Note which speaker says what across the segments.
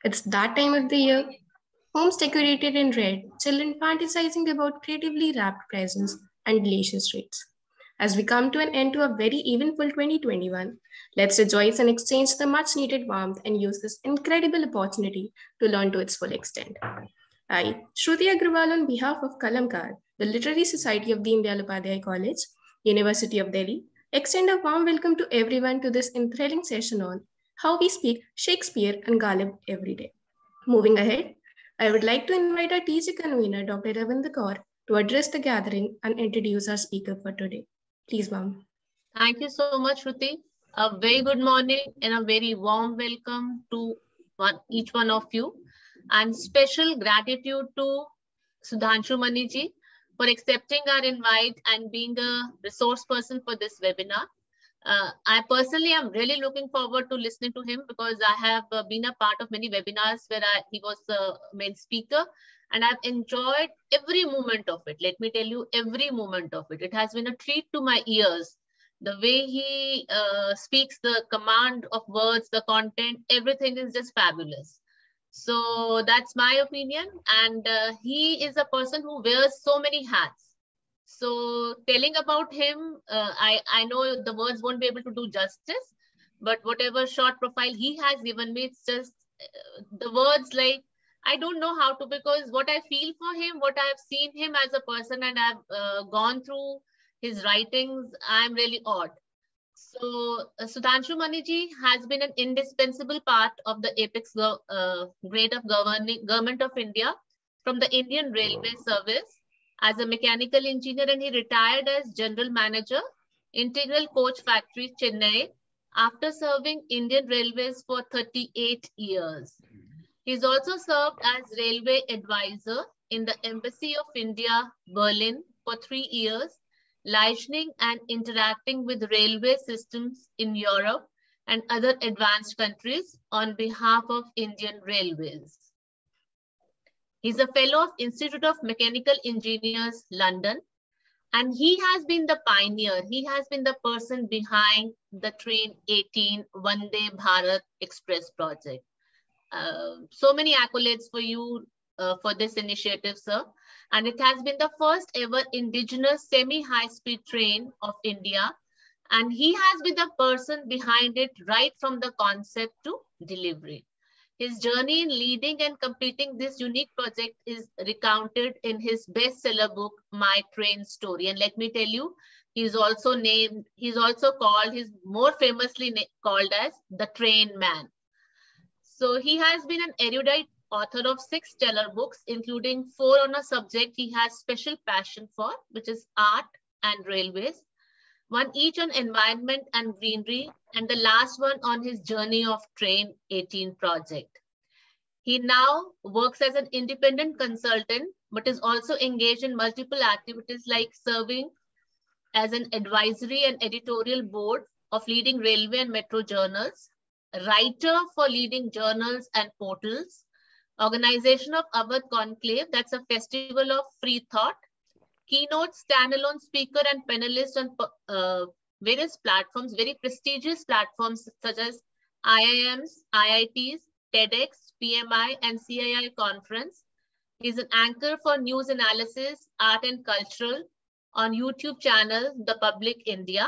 Speaker 1: It's that time of the year. Homes decorated in red, children fantasizing about creatively wrapped presents and delicious treats. As we come to an end to a very eventful 2021, let's rejoice and exchange the much needed warmth and use this incredible opportunity to learn to its full extent. I, Shruti Agrawal, on behalf of Kalamkar, the Literary Society of Deen Dayal Upadhyay College, University of Delhi, extend a warm welcome to everyone to this enthralling session on how we speak Shakespeare and Ghalib every day. Moving ahead, I would like to invite our teacher convener, Dr. Ravinder Kaur, to address the gathering and introduce our speaker for today. Please, ma'am.
Speaker 2: Thank you so much, Shruti. A very good morning and a very warm welcome to each one of you. And special gratitude to Sudhanshu Maniji for accepting our invite and being a resource person for this webinar. I personally am really looking forward to listening to him because I have been a part of many webinars where he was the main speaker, and I've enjoyed every moment of it. Let me tell you, every moment of it. It has been a treat to my ears. The way he speaks, the command of words, the content, everything is just fabulous. So that's my opinion. And he is a person who wears so many hats. So telling about him, I know the words won't be able to do justice, but whatever short profile he has given me, it's just the words like, I don't know how to, because what I feel for him, what I've seen him as a person, and I've gone through his writings, I'm really awed. So Sudhanshu Maniji has been an indispensable part of the apex grade of government of India from the Indian Railway Service as a mechanical engineer, and he retired as general manager, Integral Coach Factory, Chennai, after serving Indian Railways for 38 years. He's also served as railway advisor in the Embassy of India, Berlin, for 3 years, liaising and interacting with railway systems in Europe and other advanced countries on behalf of Indian Railways. He's a fellow of Institute of Mechanical Engineers, London, and he has been the pioneer. He has been the person behind the Train 18 Vande Bharat Express project. So many accolades for you for this initiative, sir. And it has been the first ever indigenous semi-high-speed train of India. And he has been the person behind it right from the concept to delivery. His journey in leading and completing this unique project is recounted in his bestseller book, My Train Story. And let me tell you, he's also called, he's more famously called as the Train Man. So he has been an erudite author of 6 stellar books, including 4 on a subject he has special passion for, which is art and railways, 1 each on environment and greenery, and the last one on his journey of Train 18 project. He now works as an independent consultant, but is also engaged in multiple activities like serving as an advisory and editorial board of leading railway and metro journals, writer for leading journals and portals, organization of Awadh Conclave, that's a festival of free thought, keynote standalone speaker and panelist on various platforms, very prestigious platforms such as IIMs, IITs, TEDx, PMI, and CII conference. He's an anchor for news analysis, art and cultural on YouTube channel, The Public India.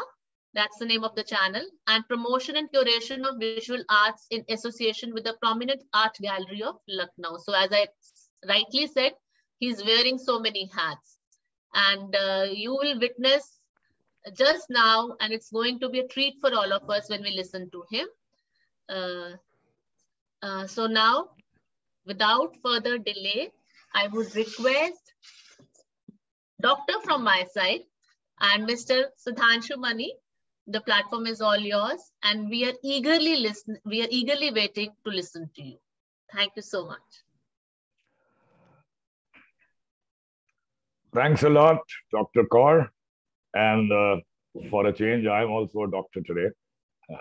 Speaker 2: That's the name of the channel, and promotion and curation of visual arts in association with the prominent art gallery of Lucknow. So as I rightly said, he's wearing so many hats, and you will witness just now, and it's going to be a treat for all of us when we listen to him. So now, without further delay, I would request Doctor from my side and Mr. Sudhanshu Mani. The platform is all yours, and we are eagerly waiting to listen to you. Thank you so much.
Speaker 3: Thanks a lot, Dr. Kaur. And for a change, I'm also a doctor today.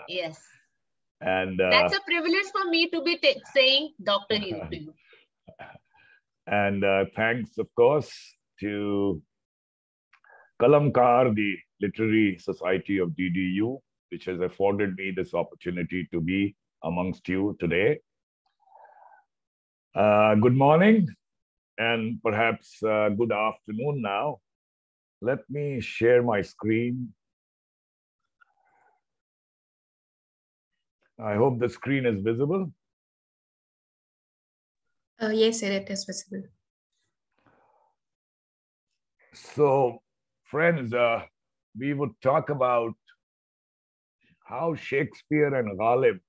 Speaker 2: Yes.
Speaker 3: And
Speaker 2: that's a privilege for me to be saying Dr. to you.
Speaker 3: And thanks, of course, to Kalamkar, the Literary Society of DDU, which has afforded me this opportunity to be amongst you today. Good morning and perhaps good afternoon now. Let me share my screen. I hope the screen is visible.
Speaker 1: Yes, sir, it is visible.
Speaker 3: So, friends, we would talk about how Shakespeare and Ghalib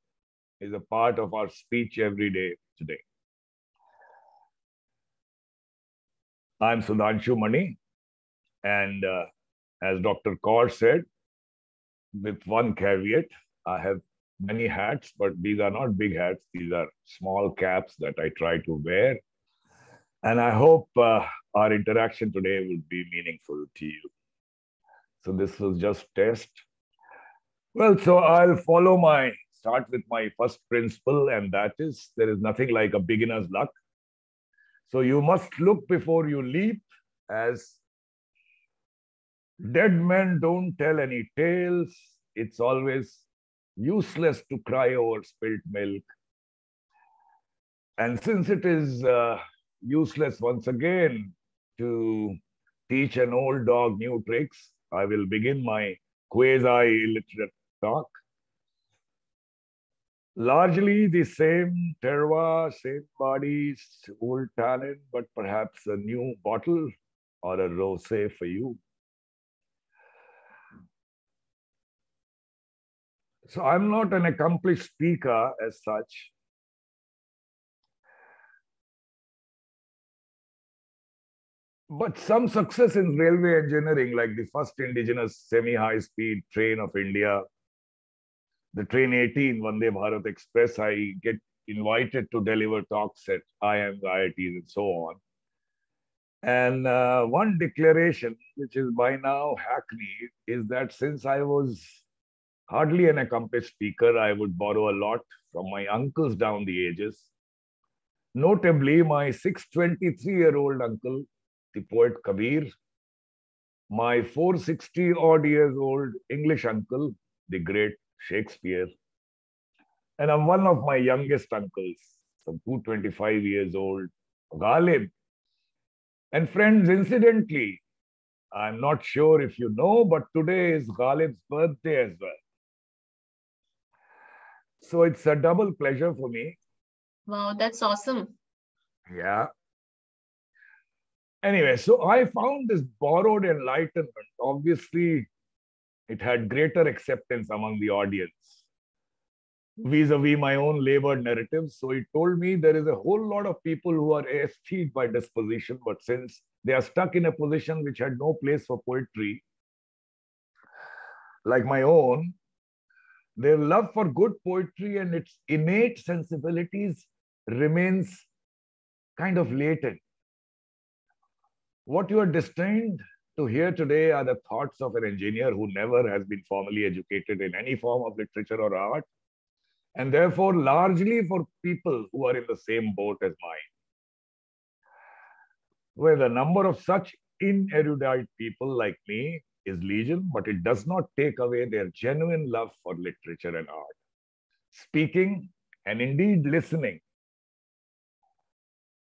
Speaker 3: is a part of our speech every day today. I'm Sudhanshu Mani, and as Dr. Kaur said, with one caveat, I have many hats, but these are not big hats. These are small caps that I try to wear. And I hope our interaction today will be meaningful to you. So this was just test. Well, so I'll start with my first principle, and that is there is nothing like a beginner's luck. So you must look before you leap, as dead men don't tell any tales. It's always useless to cry over spilt milk. And since it is useless once again to teach an old dog new tricks, I will begin my quasi-illiterate talk. Largely the same terroir, same bodies, old talent, but perhaps a new bottle or a rosé for you. So I'm not an accomplished speaker as such. But some success in railway engineering, like the first indigenous semi-high-speed train of India, the train 18, Vande Bharat Express, I get invited to deliver talks at IIMs, IITs, and so on. And one declaration, which is by now hackneyed, is that since I was hardly an accomplished speaker, I would borrow a lot from my uncles down the ages. Notably, my 623-year-old uncle, the poet Kabir, my 460-odd years old English uncle, the great Shakespeare, and I'm one of my youngest uncles, some 225 years old, Ghalib. And friends, incidentally, I'm not sure if you know, but today is Ghalib's birthday as well. So it's a double pleasure for me.
Speaker 2: Wow, that's awesome.
Speaker 3: Yeah. Anyway, so I found this borrowed enlightenment. Obviously, it had greater acceptance among the audience vis-a-vis my own labored narratives. So it told me there is a whole lot of people who are aesthete by disposition, but since they are stuck in a position which had no place for poetry, like my own, their love for good poetry and its innate sensibilities remains kind of latent. What you are destined to hear today are the thoughts of an engineer who never has been formally educated in any form of literature or art, and therefore largely for people who are in the same boat as mine. Where the number of such inerudite people like me is legion, but it does not take away their genuine love for literature and art. Speaking and indeed listening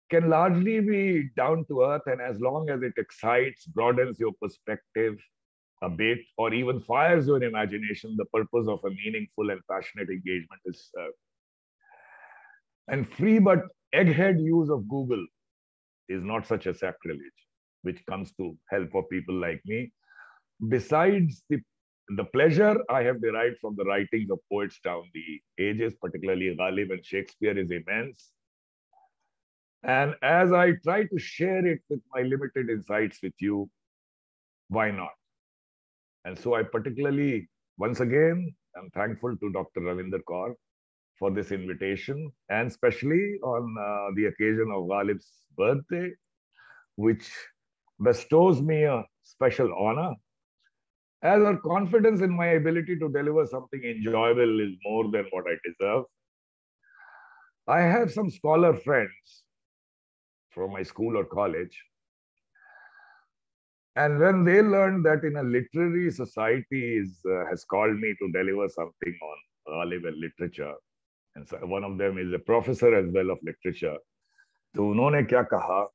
Speaker 3: can largely be down to earth, and as long as it excites, broadens your perspective a bit, or even fires your imagination, the purpose of a meaningful and passionate engagement is served. And free but egghead use of Google is not such a sacrilege, which comes to help for people like me. Besides the pleasure I have derived from the writings of poets down the ages, particularly Ghalib and Shakespeare, is immense. And as I try to share it with my limited insights with you, why not? And so I particularly, once again, am thankful to Dr. Ravinder Kaur for this invitation, and especially on the occasion of Ghalib's birthday, which bestows me a special honor. As our confidence in my ability to deliver something enjoyable is more than what I deserve, I have some scholar friends from my school or college. And when they learned that in a literary society has called me to deliver something on Ghalib and literature, and so one of them is a professor as well of literature, तो उन्होंने क्या कहा,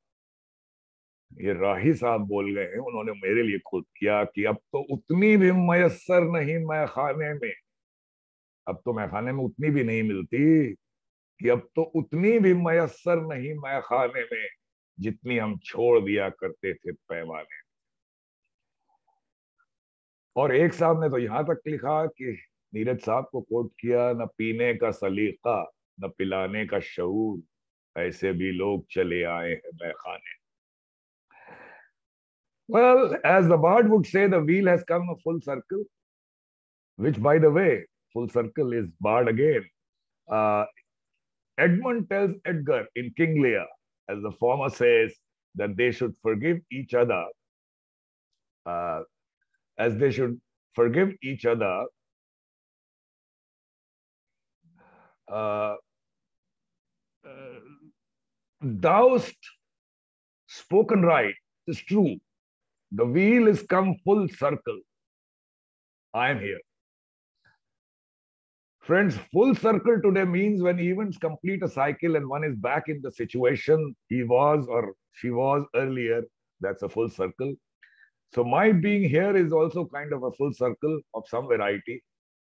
Speaker 3: ये राही साहब बोल गए हैं, उन्होंने मेरे लिए खुद किया कि अब तो उतनी भी मयसर नहीं मैं खाने में, अब तो मैं खाने में उतनी भी नहीं मिलती, कि अब तो उतनी भी मयसर नहीं मैं खाने में जितनी हम छोड़ दिया करते थे पैमाने। और एक साहब ने तो यहां तक लिखा कि नीरज साहब को कोट किया, न पीने का सलीका न पिलाने का शऊर, ऐसे भी लोग चले आए हैं मैखाने। Well, as the bard would say, the wheel has come a full circle, which, by the way, full circle is bard again. Uh, Edmund tells Edgar in King Lear, as the former says, that they should forgive each other, uh, as they should forgive each other. Uh, uh, Thou'st spoken right. It's true. The wheel is come full circle. I am here. Friends, full circle today means when events complete a cycle and one is back in the situation he was or she was earlier. That's a full circle. So my being here is also kind of a full circle of some variety.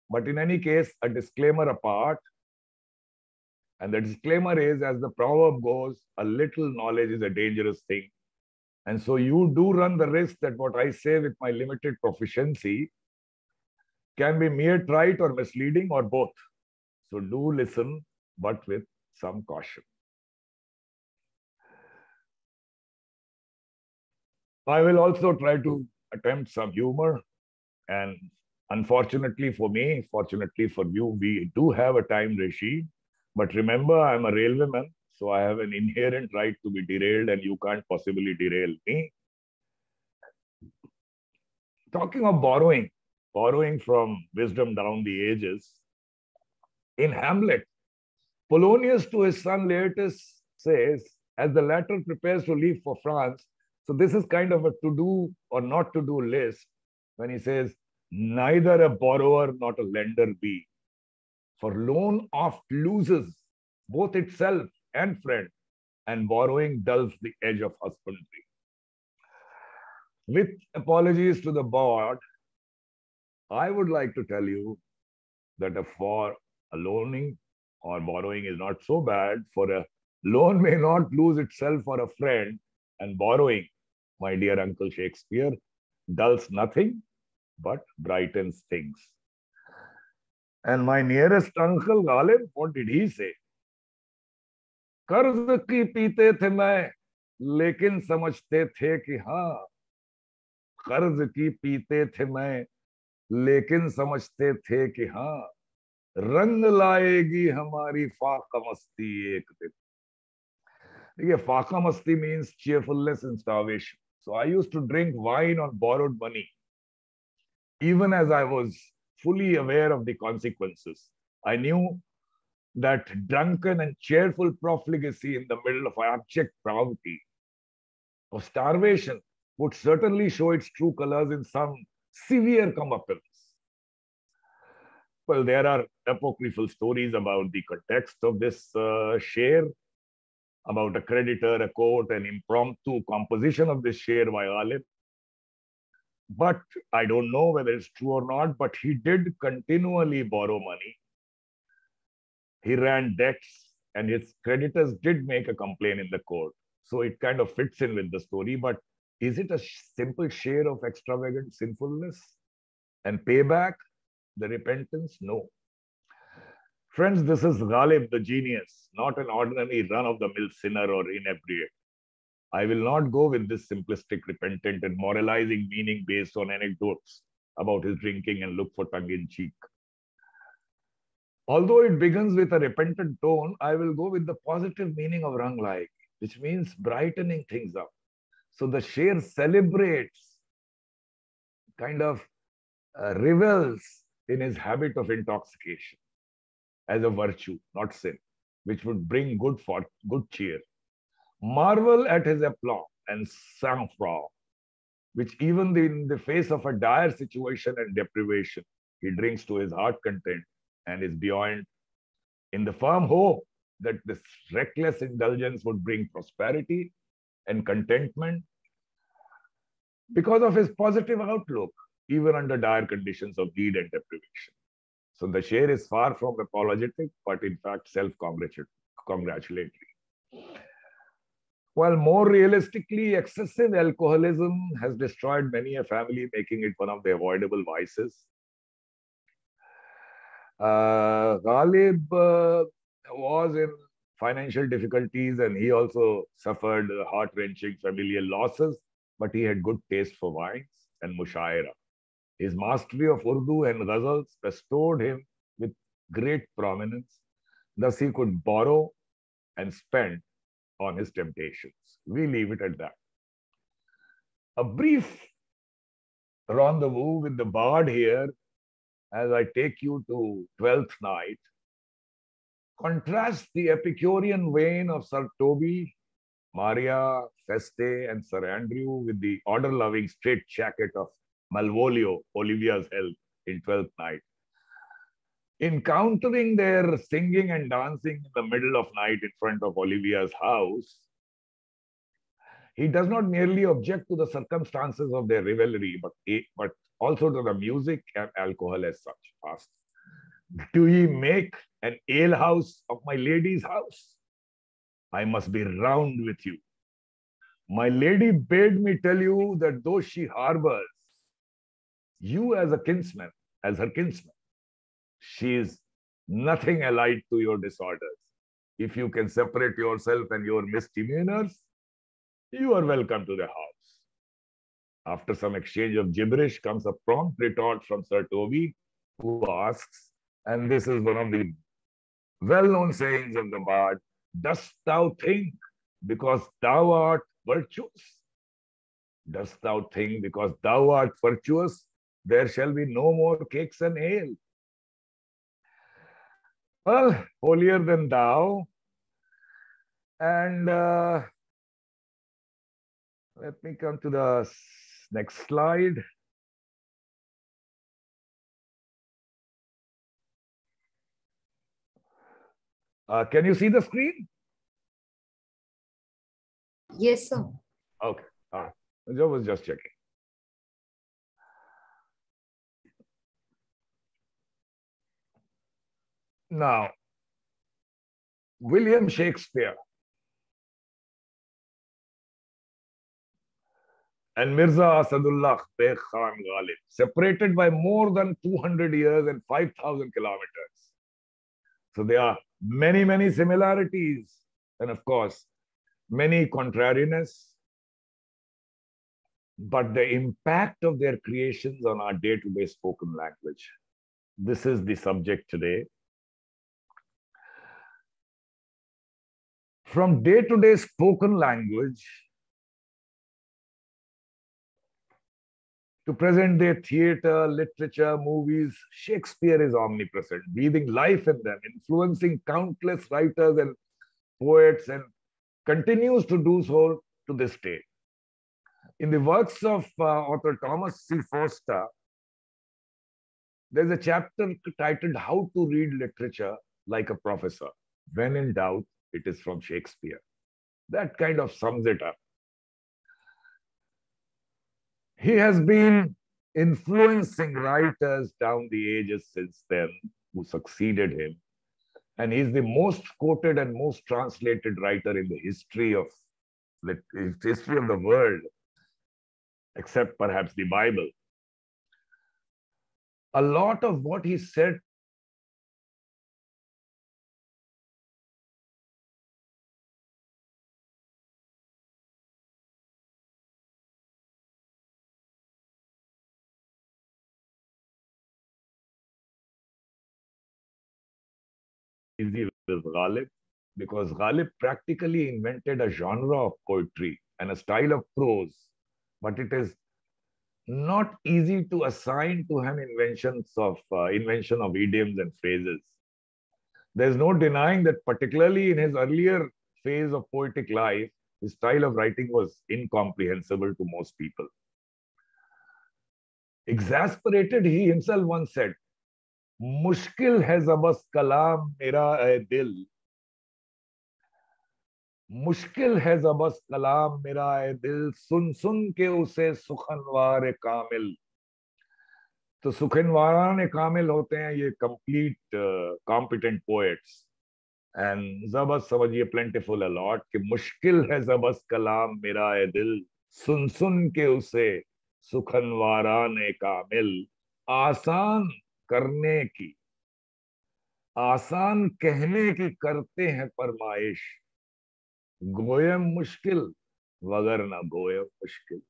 Speaker 3: But in any case, a disclaimer apart. And the disclaimer is, as the proverb goes, a little knowledge is a dangerous thing. And so you do run the risk that what I say with my limited proficiency can be mere trite or misleading or both. So do listen, but with some caution. I will also try to attempt some humor. And unfortunately for me, fortunately for you, we do have a time regime. But remember, I'm a railwayman, so I have an inherent right to be derailed, and you can't possibly derail me. Talking of borrowing from wisdom down the ages, in Hamlet, Polonius to his son Laertes says, as the latter prepares to leave for France, so this is kind of a to-do or not to-do list, when he says, neither a borrower nor a lender be, for loan oft loses both itself and friend, and borrowing dulls the edge of husbandry. With apologies to the board, I would like to tell you that for a loaning or borrowing is not so bad, for a loan may not lose itself for a friend, and borrowing, my dear Uncle Shakespeare, dulls nothing but brightens things. And my nearest uncle Ghalib, what did he say? कर्ज की पीते थे मैं, लेकिन समझते थे कि हाँ, कर्ज की पीते थे मैं, लेकिन समझते थे कि हाँ, रंग लाएगी हमारी फाका मस्ती एक दिन. देखिए, फाका मस्ती means cheerfulness and starvation. So I used to drink wine on borrowed money, even as I was fully aware of the consequences. I knew that drunken and cheerful profligacy in the middle of abject poverty or starvation would certainly show its true colors in some severe comeuppance. Well, there are apocryphal stories about the context of this share, about a creditor, a court, an impromptu composition of this share by Ghalib. But I don't know whether it's true or not, but he did continually borrow money. He ran debts, and his creditors did make a complaint in the court. So it kind of fits in with the story. But is it a simple share of extravagant sinfulness and payback, the repentance? No. Friends, this is Ghalib, the genius, not an ordinary run-of-the-mill sinner or inebriate. I will not go with this simplistic, repentant, and moralizing meaning based on anecdotes about his drinking and look for tongue-in-cheek. Although it begins with a repentant tone, I will go with the positive meaning of Rang Laayegi, which means brightening things up. So the Sher celebrates, kind of revels in his habit of intoxication as a virtue, not sin, which would bring good cheer. Marvel at his aplomb and sang-froid, which even in the face of a dire situation and deprivation, he drinks to his heart content and is buoyant in the firm hope that this reckless indulgence would bring prosperity and contentment because of his positive outlook, even under dire conditions of need and deprivation. So the Sher is far from apologetic, but in fact self-congratulatory. While more realistically, excessive alcoholism has destroyed many a family, making it one of the avoidable vices. Ghalib was in financial difficulties and he also suffered heart-wrenching familial losses, but he had good taste for wines and mushaira. His mastery of Urdu and ghazals bestowed him with great prominence. Thus, he could borrow and spend on his temptations. We leave it at that. A brief rendezvous with the bard here, as I take you to Twelfth Night, contrasts the Epicurean vein of Sir Toby, Maria, Feste, and Sir Andrew with the order-loving straitjacket of Malvolio, Olivia's help, in Twelfth Night. Encountering their singing and dancing in the middle of night in front of Olivia's house, he does not merely object to the circumstances of their revelry, but also to the music and alcohol as such. Asks, do ye make an alehouse of my lady's house? I must be round with you. My lady bade me tell you that though she harbors you as a kinsman, as her kinsman, she is nothing allied to your disorders. If you can separate yourself and your misdemeanors, you are welcome to the house. After some exchange of gibberish comes a prompt retort from Sir Toby, who asks, and this is one of the well-known sayings of the bard, dost thou think because thou art virtuous? Dost thou think because thou art virtuous, there shall be no more cakes and ale? Well, holier than thou. And let me come to the next slide. Can you see the screen?
Speaker 4: Yes, sir.
Speaker 3: Okay. All right. I was just checking. Now, William Shakespeare and Mirza Asadullah Beg Khan Ghalib, separated by more than 200 years and 5,000 kilometers. So there are many, many similarities and, of course, many contrariness. But the impact of their creations on our day-to-day spoken language. This is the subject today. From day-to-day spoken language to present-day theater, literature, movies, Shakespeare is omnipresent, breathing life in them, influencing countless writers and poets, and continues to do so to this day. In the works of author Thomas C. Forster, there's a chapter titled How to Read Literature Like a Professor. When in doubt, it is from Shakespeare. That kind of sums it up. He has been influencing writers down the ages since then who succeeded him. And he's the most quoted and most translated writer in the history of the world, except perhaps the Bible. A lot of what he said easy with Ghalib, because Ghalib practically invented a genre of poetry and a style of prose, but it is not easy to assign to him invention of idioms and phrases. There's no denying that, particularly in his earlier phase of poetic life, his style of writing was incomprehensible to most people. Exasperated, he himself once said, "Mushkil hai zabas kalam mera ay dil, मुश्किल है ज़बस कलाम मेरा ए दिल, सुन सुन के उसे सुखनवार कामिल। तो सुखनवारान कामिल होते हैं ये कंप्लीट कॉम्पिटेंट पोएट्स। एंड जबस समझिए प्लेंटिफुल अलॉट कि मुश्किल है जबस कलाम मेरा ए दिल, सुन सुन के उसे सुखनवारान कामिल। आसान करने की, आसान कहने की करते हैं फरमाइश, गोयम मुश्किल वगर ना गोयम मुश्किल।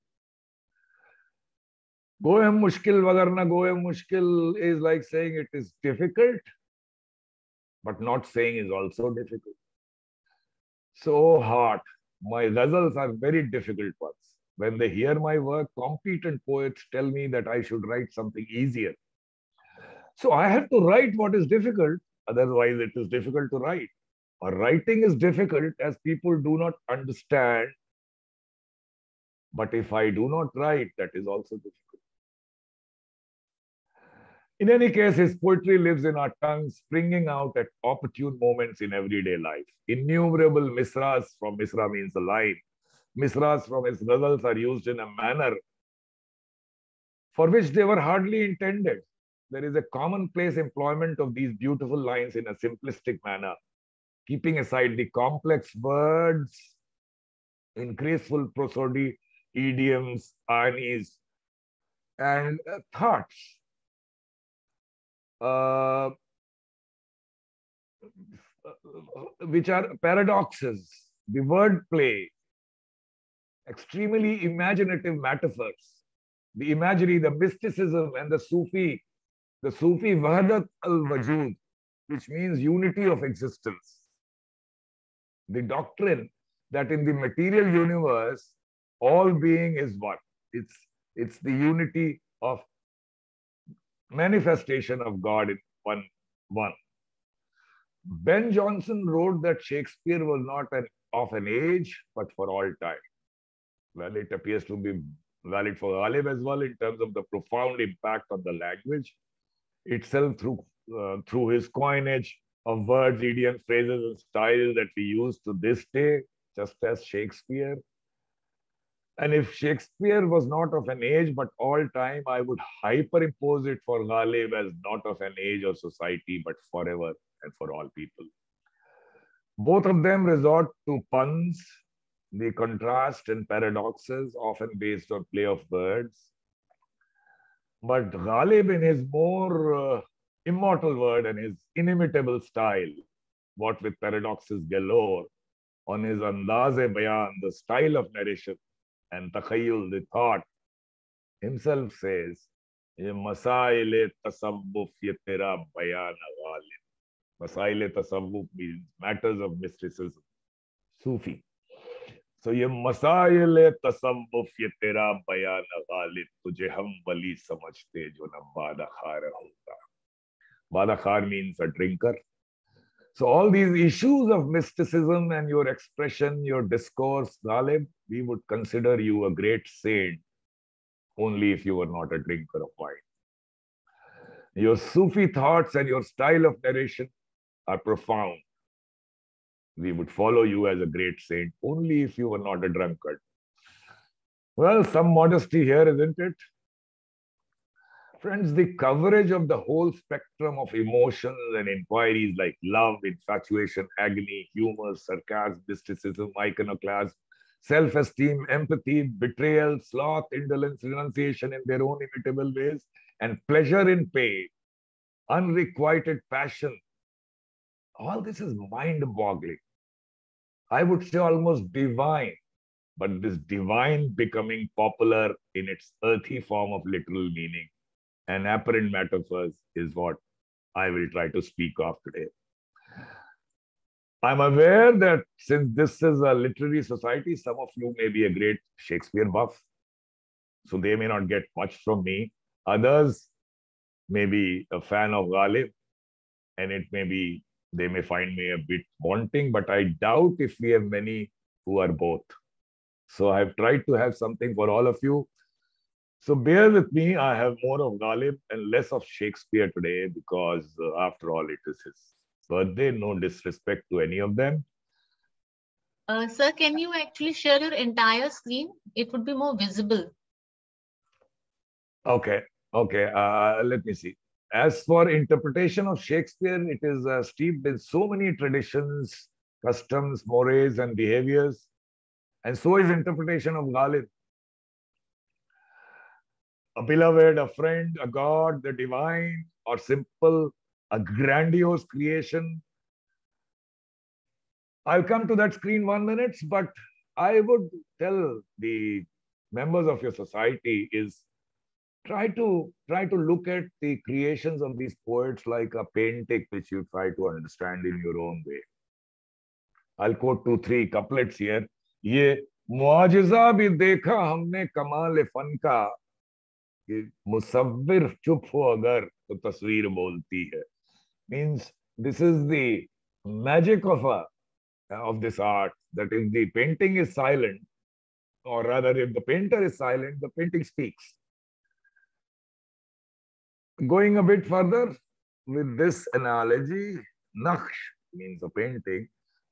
Speaker 3: गोयम मुश्किल वगर ना गोयम मुश्किल is like saying it is difficult, but not saying is also difficult. So hard. My ghazals are very difficult ones. When they hear my work, competent poets tell me that I should write something easier. So I have to write what is difficult, otherwise it is difficult to write. Or writing is difficult as people do not understand. But if I do not write, that is also difficult. In any case, his poetry lives in our tongue, springing out at opportune moments in everyday life. Innumerable misras, from misra means a line, misras from his ghazals are used in a manner for which they were hardly intended. There is a commonplace employment of these beautiful lines in a simplistic manner, keeping aside the complex words in graceful prosody, idioms, ironies, and thoughts. Which are paradoxes, the wordplay, extremely imaginative metaphors, the imagery, the mysticism, and the Sufi Wahdat al-Wajud, which means unity of existence. The doctrine that in the material universe, all being is one. It's the unity of manifestation of God in one. Ben Jonson wrote that Shakespeare was not of an age, but for all time. Well, it appears to be valid for Ghalib as well in terms of the profound impact on the language itself through his coinage of words, idioms, phrases, and styles that we use to this day, just as Shakespeare. And if Shakespeare was not of an age but all time, I would hyperimpose it for Ghalib as not of an age or society, but forever and for all people. Both of them resort to puns, the contrast and paradoxes, often based on play of words. But Ghalib, in his more immortal word and his inimitable style, what with paradoxes galore, on his andaz-e-bayan, the style of narration, and takhayyul, the thought, himself says, "Ye masail-e tasawwuf, ye tera bayan Ghalib." Masail-e tasawwuf means matters of mysticism, Sufi. So ये मसाइल तसव्वुफ ये तेरा बयान गालिब, तुझे हम वली समझते जो न बादखार होता. Badakhar means a drinker. So all these issues of mysticism and your expression, your discourse, Ghalib, we would consider you a great saint only if you were not a drinker of wine. Your Sufi thoughts and your style of narration are profound. We would follow you as a great saint only if you were not a drunkard. Well, some modesty here, isn't it? Friends, the coverage of the whole spectrum of emotions and inquiries like love, infatuation, agony, humor, sarcasm, mysticism, iconoclasm, self-esteem, empathy, betrayal, sloth, indolence, renunciation in their own imitable ways, and pleasure in pain, unrequited passion. All this is mind-boggling. I would say almost divine, but this divine becoming popular in its earthy form of literal meaning and apparent metaphors is what I will try to speak of today. I'm aware that since this is a literary society, some of you may be a great Shakespeare buff, so they may not get much from me. Others may be a fan of Ghalib, and they may find me a bit wanting, but I doubt if we have many who are both. So I've tried to have something for all of you. So bear with me, I have more of Ghalib and less of Shakespeare today because after all, it is his birthday. No disrespect to any of them.
Speaker 2: Sir, can you actually share your entire screen? It would be more visible.
Speaker 3: Okay, okay. Let me see. As for interpretation of Shakespeare, it is steeped in so many traditions, customs, mores, and behaviors. And so is interpretation of Ghalib. A beloved, a friend, a god, the divine, or simple, a grandiose creation. I'll come to that screen 1 minute, but I would tell the members of your society is try to look at the creations of these poets like a painting which you try to understand in your own way. I'll quote 2-3 couplets here. ये मुआजिजा भी देखा हमने कमाल fun का कि मुसव्विर चुप हो अगर तो तस्वीर बोलती है. Means this is the magic of this art, that if the painting is silent, or rather if the painter is silent, the painting speaks. Going a bit further with this analogy, नक्श means a painting.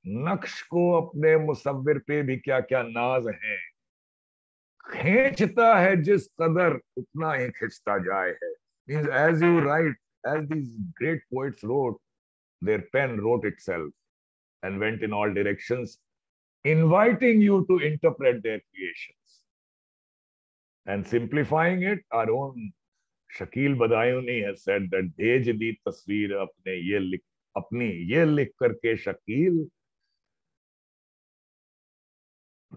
Speaker 3: नक्श को अपने मुसव्विर पे भी क्या क्या नाज है, खींचता है जिस कदर उतना ही खींचता जाए है. Means as you write, as these great poets wrote, their pen wrote itself and went in all directions, inviting you to interpret their creations. And simplifying it, our own Shakeel Badayuni has said that भेज दी तस्वीर अपनी ये लिख करके शकील,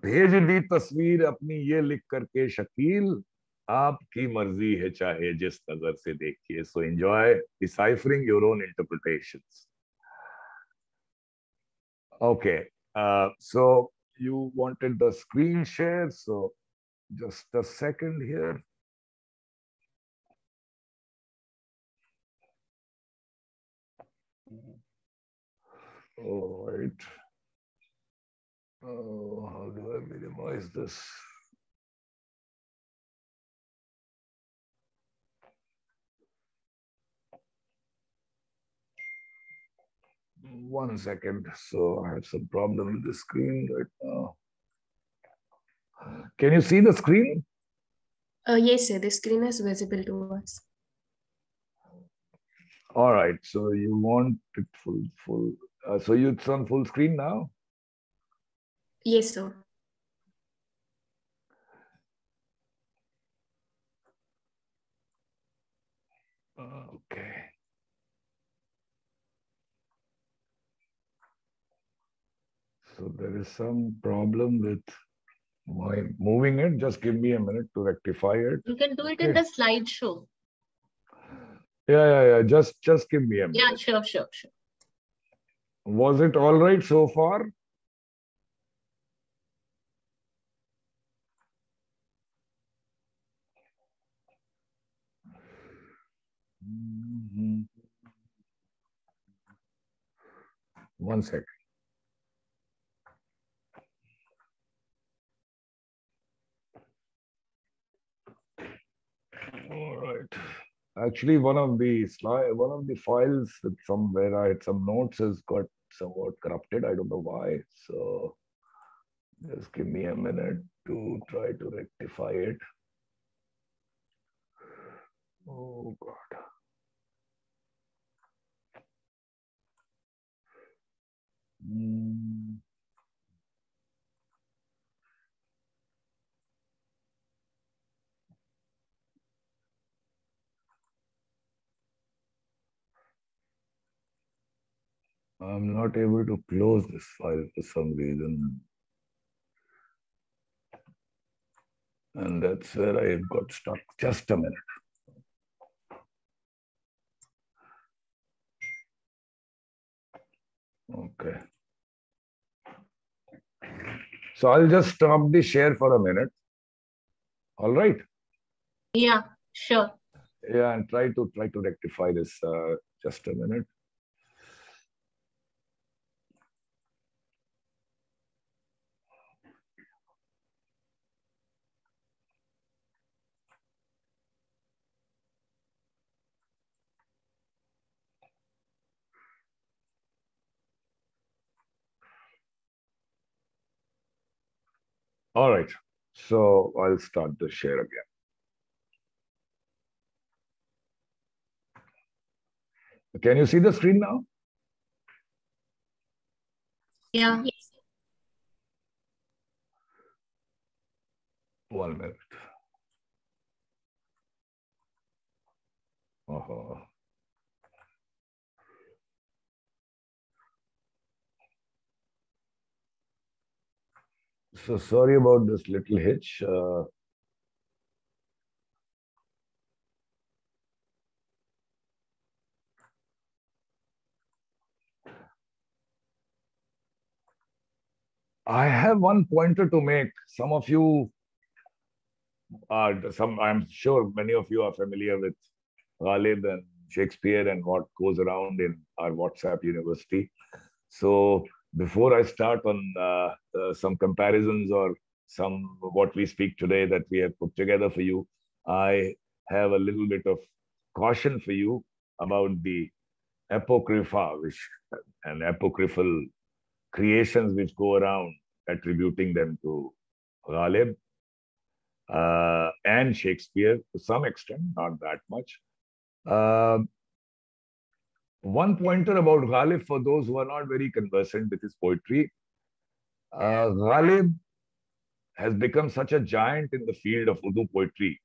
Speaker 3: भेज दी तस्वीर अपनी ये लिख करके शकील, आपकी मर्जी है चाहे जिस नजर से देखिए. So enjoy deciphering your own interpretations. Okay, so you wanted the screen share, so just a second here. All right. Oh, how do I minimize this? One second. So I have some problem with the screen right now. Can you see the screen?
Speaker 1: Yes, sir. The screen is visible to us.
Speaker 3: All right. So you want it full. So it's on full screen now?
Speaker 1: Yes, sir.
Speaker 3: Okay. So there is some problem with my moving it. Just give me a minute to rectify it.
Speaker 2: You can do it in the slideshow.
Speaker 3: Yeah. Just give me a minute.
Speaker 2: Yeah, sure.
Speaker 3: Was it all right so far? One second. All right. Actually, one of the files with where I had some notes has got somewhat corrupted. I don't know why. So just give me a minute to try to rectify it. Oh God. I'm not able to close this file for some reason. And that's where I got stuck. Just a minute. Okay. So I'll just stop the share for a minute. All right.
Speaker 2: Yeah, sure.
Speaker 3: Yeah, and try to rectify this. Just a minute. All right. So I'll start the share again. Can you see the screen now?
Speaker 2: Yeah.
Speaker 1: Yes.
Speaker 3: 1 minute. Uh-huh. So sorry about this little hitch. I have one pointer to make. Some of you I'm sure many of you are familiar with Ghalib and Shakespeare and what goes around in our WhatsApp university. So before I start on some comparisons or some what we speak today that we have put together for you, I have a little bit of caution for you about the apocrypha, which and apocryphal creations which go around attributing them to Ghalib and Shakespeare to some extent, not that much. One pointer about Ghalib for those who are not very conversant with his poetry. Ghalib has become such a giant in the field of Urdu poetry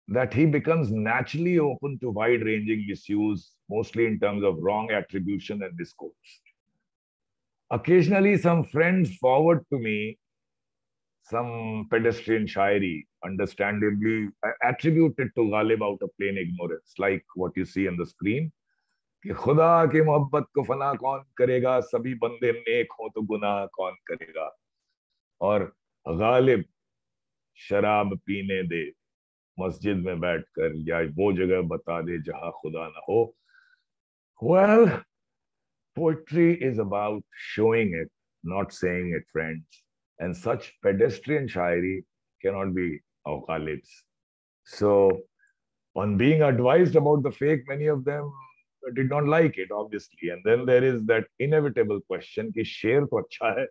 Speaker 3: that he becomes naturally open to wide-ranging misuse, mostly in terms of wrong attribution and discourse. Occasionally, some friends forward to me some pedestrian shairi, understandably attributed to Ghalib out of plain ignorance, like what you see on the screen. कि खुदा की मोहब्बत को फना कौन करेगा, सभी बंदे नेक हो तो गुनाह कौन करेगा, और गालिब शराब पीने दे मस्जिद में बैठकर, या वो जगह बता दे जहां खुदा ना हो. Well, poetry is about showing it, not saying it, friends. And such pedestrian shairi cannot be of Ghalib's. So, on being advised about the fake, many of them did not like it, obviously. And then there is that inevitable question कि शेर तो अच्छा है,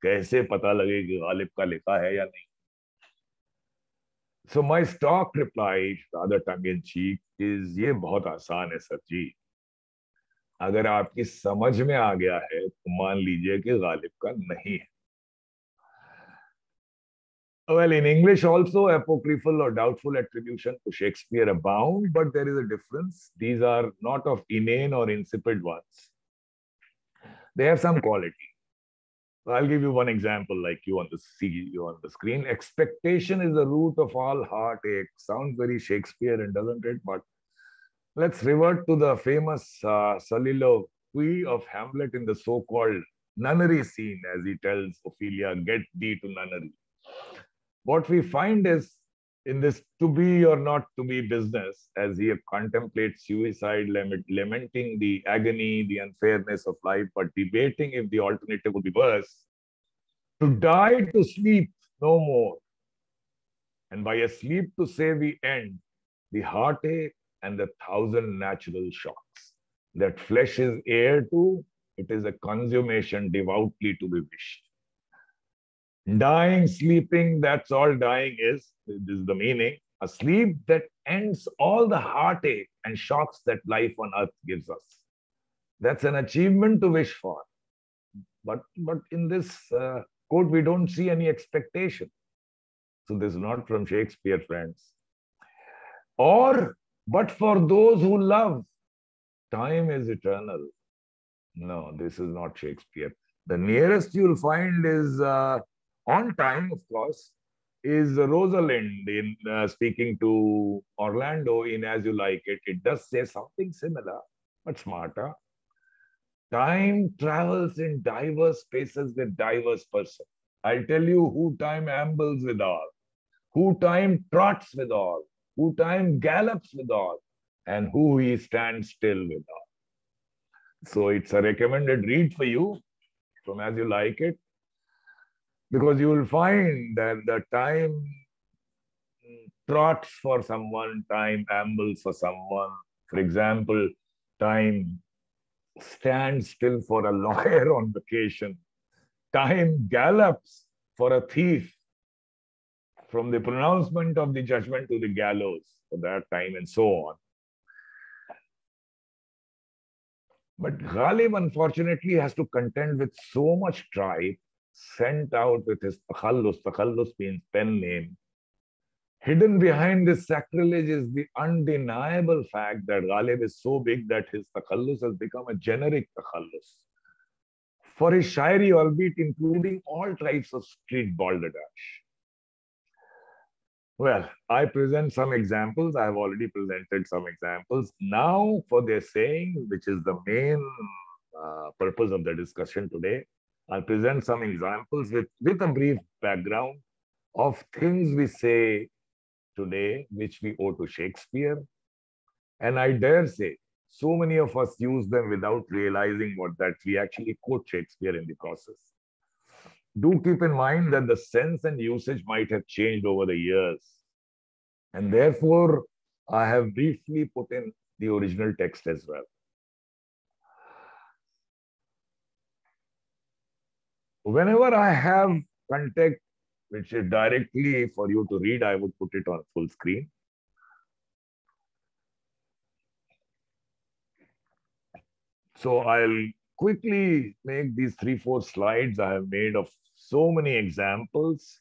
Speaker 3: कैसे पता लगे कि गालिब का लिखा है या नहीं. So my stock reply, rather tongue in cheek, is ये बहुत आसान है सर जी. अगर आपकी समझ में आ गया है तो मान लीजिए कि गालिब का नहीं है. Well, in English also, apocryphal or doubtful attribution to Shakespeare abound, but there is a difference. These are not of inane or insipid ones. They have some quality. I'll give you one example, like you on the screen. Expectation is the root of all heartache. Sounds very Shakespearean, doesn't it? But let's revert to the famous soliloquy of Hamlet in the so-called nunnery scene, as he tells Ophelia, "Get thee to nunnery." What we find is in this to be or not to be business, as he contemplates suicide, lamenting the agony, the unfairness of life, but debating if the alternative would be worse, to die to sleep no more. And by a sleep to say we end the heartache and the thousand natural shocks. That flesh is heir to, it is a consummation devoutly to be wished. Dying, sleeping, that's all dying is. This is the meaning. A sleep that ends all the heartache and shocks that life on earth gives us. That's an achievement to wish for. But in this quote, we don't see any expectation. So this is not from Shakespeare, friends. Or, but for those who love, time is eternal. No, this is not Shakespeare. The nearest you'll find is on time, of course, is Rosalind in speaking to Orlando in As You Like It. It does say something similar, but smarter. Time travels in diverse spaces with diverse persons. I'll tell you who time ambles with all, who time trots with all, who time gallops with all, and who he stands still with all. So it's a recommended read for you from As You Like It, because you will find that the time trots for someone, time ambles for someone. For example, time stands still for a lawyer on vacation. Time gallops for a thief from the pronouncement of the judgment to the gallows for that time and so on. But Ghalib, unfortunately, has to contend with so much tripe sent out with his takhallus. Takhallus means pen name. Hidden behind this sacrilege is the undeniable fact that Ghalib is so big that his takhallus has become a generic takhallus. For his shairi, albeit including all types of street balderdash. Well, I present some examples. I have already presented some examples. Now, for their saying, which is the main purpose of the discussion today, I'll present some examples with a brief background of things we say today, which we owe to Shakespeare. And I dare say, so many of us use them without realizing that we actually quote Shakespeare in the process. Do keep in mind that the sense and usage might have changed over the years. And therefore, I have briefly put in the original text as well. Whenever I have context which is directly for you to read, I would put it on full screen. So I'll quickly make these 3-4 slides I have made of so many examples,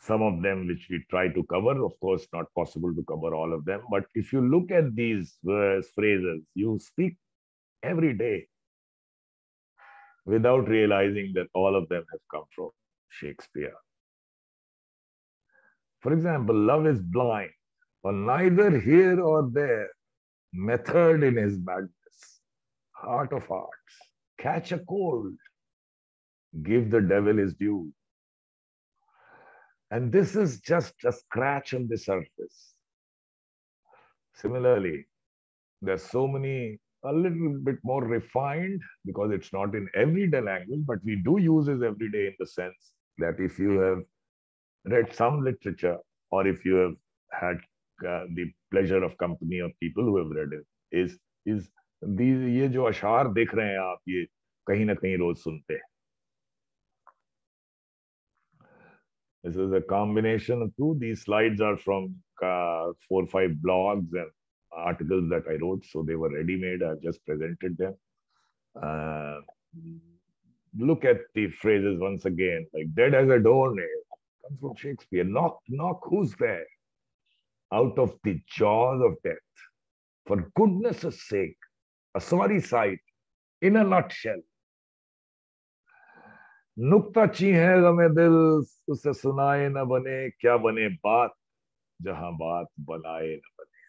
Speaker 3: some of them which we try to cover. Of course, not possible to cover all of them. But if you look at these phrases, you speak every day without realizing that all of them have come from Shakespeare. For example, love is blind, or neither here or there, method in his madness, heart of hearts, catch a cold, give the devil his due. And this is just a scratch on the surface. Similarly, there's so many, a little bit more refined, because it's not in everyday language, but we do use it every day in the sense that if you have read some literature, or if you have had the pleasure of company of people who have read it, is these ये जो अशार देख रहे हैं आप, ये कहीं ना कहीं रोज सुनते हैं. This is a combination of two. These slides are from 4 or 5 blogs and articles that I wrote, so they were ready-made. I've just presented them. Look at the phrases once again, like dead as a doornail, comes from Shakespeare. Knock, knock, who's there? Out of the jaws of death. For goodness' sake, a sorry sight, in a nutshell. नुक्ता ची है गमे दिल, उसे सुनाए न बने, क्या बने बात जहां बात बनाए न बने.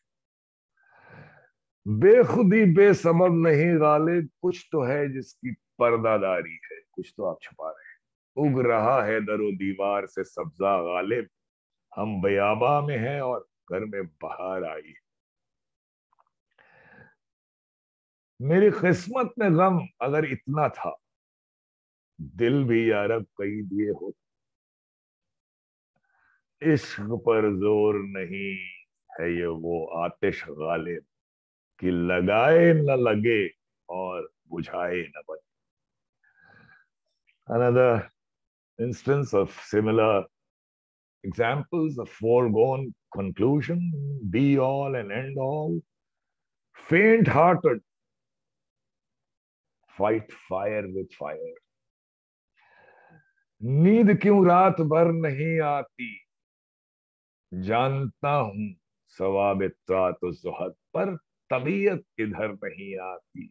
Speaker 3: बेखुदी बेसबब नहीं गालिब, कुछ तो है जिसकी पर्दादारी है, कुछ तो आप छुपा रहे हैं. उग रहा है दरो दीवार से सब्जा गालिब, हम बयाबा में हैं और घर में बहार आई. मेरी किस्मत में गम अगर इतना था, दिल भी यारब कई दिए हो. इश्क पर जोर नहीं है ये वो आतिश गालिब, कि लगाए न लगे और बुझाए न बने. Another instance of similar examples, a foregone conclusion, be all and end all. Faint-hearted, fight fire with fire. नींद क्यों रात भर नहीं आती, जानता हूं सवाब तो ज़ुहद, पर तबीयत इधर नहीं आती.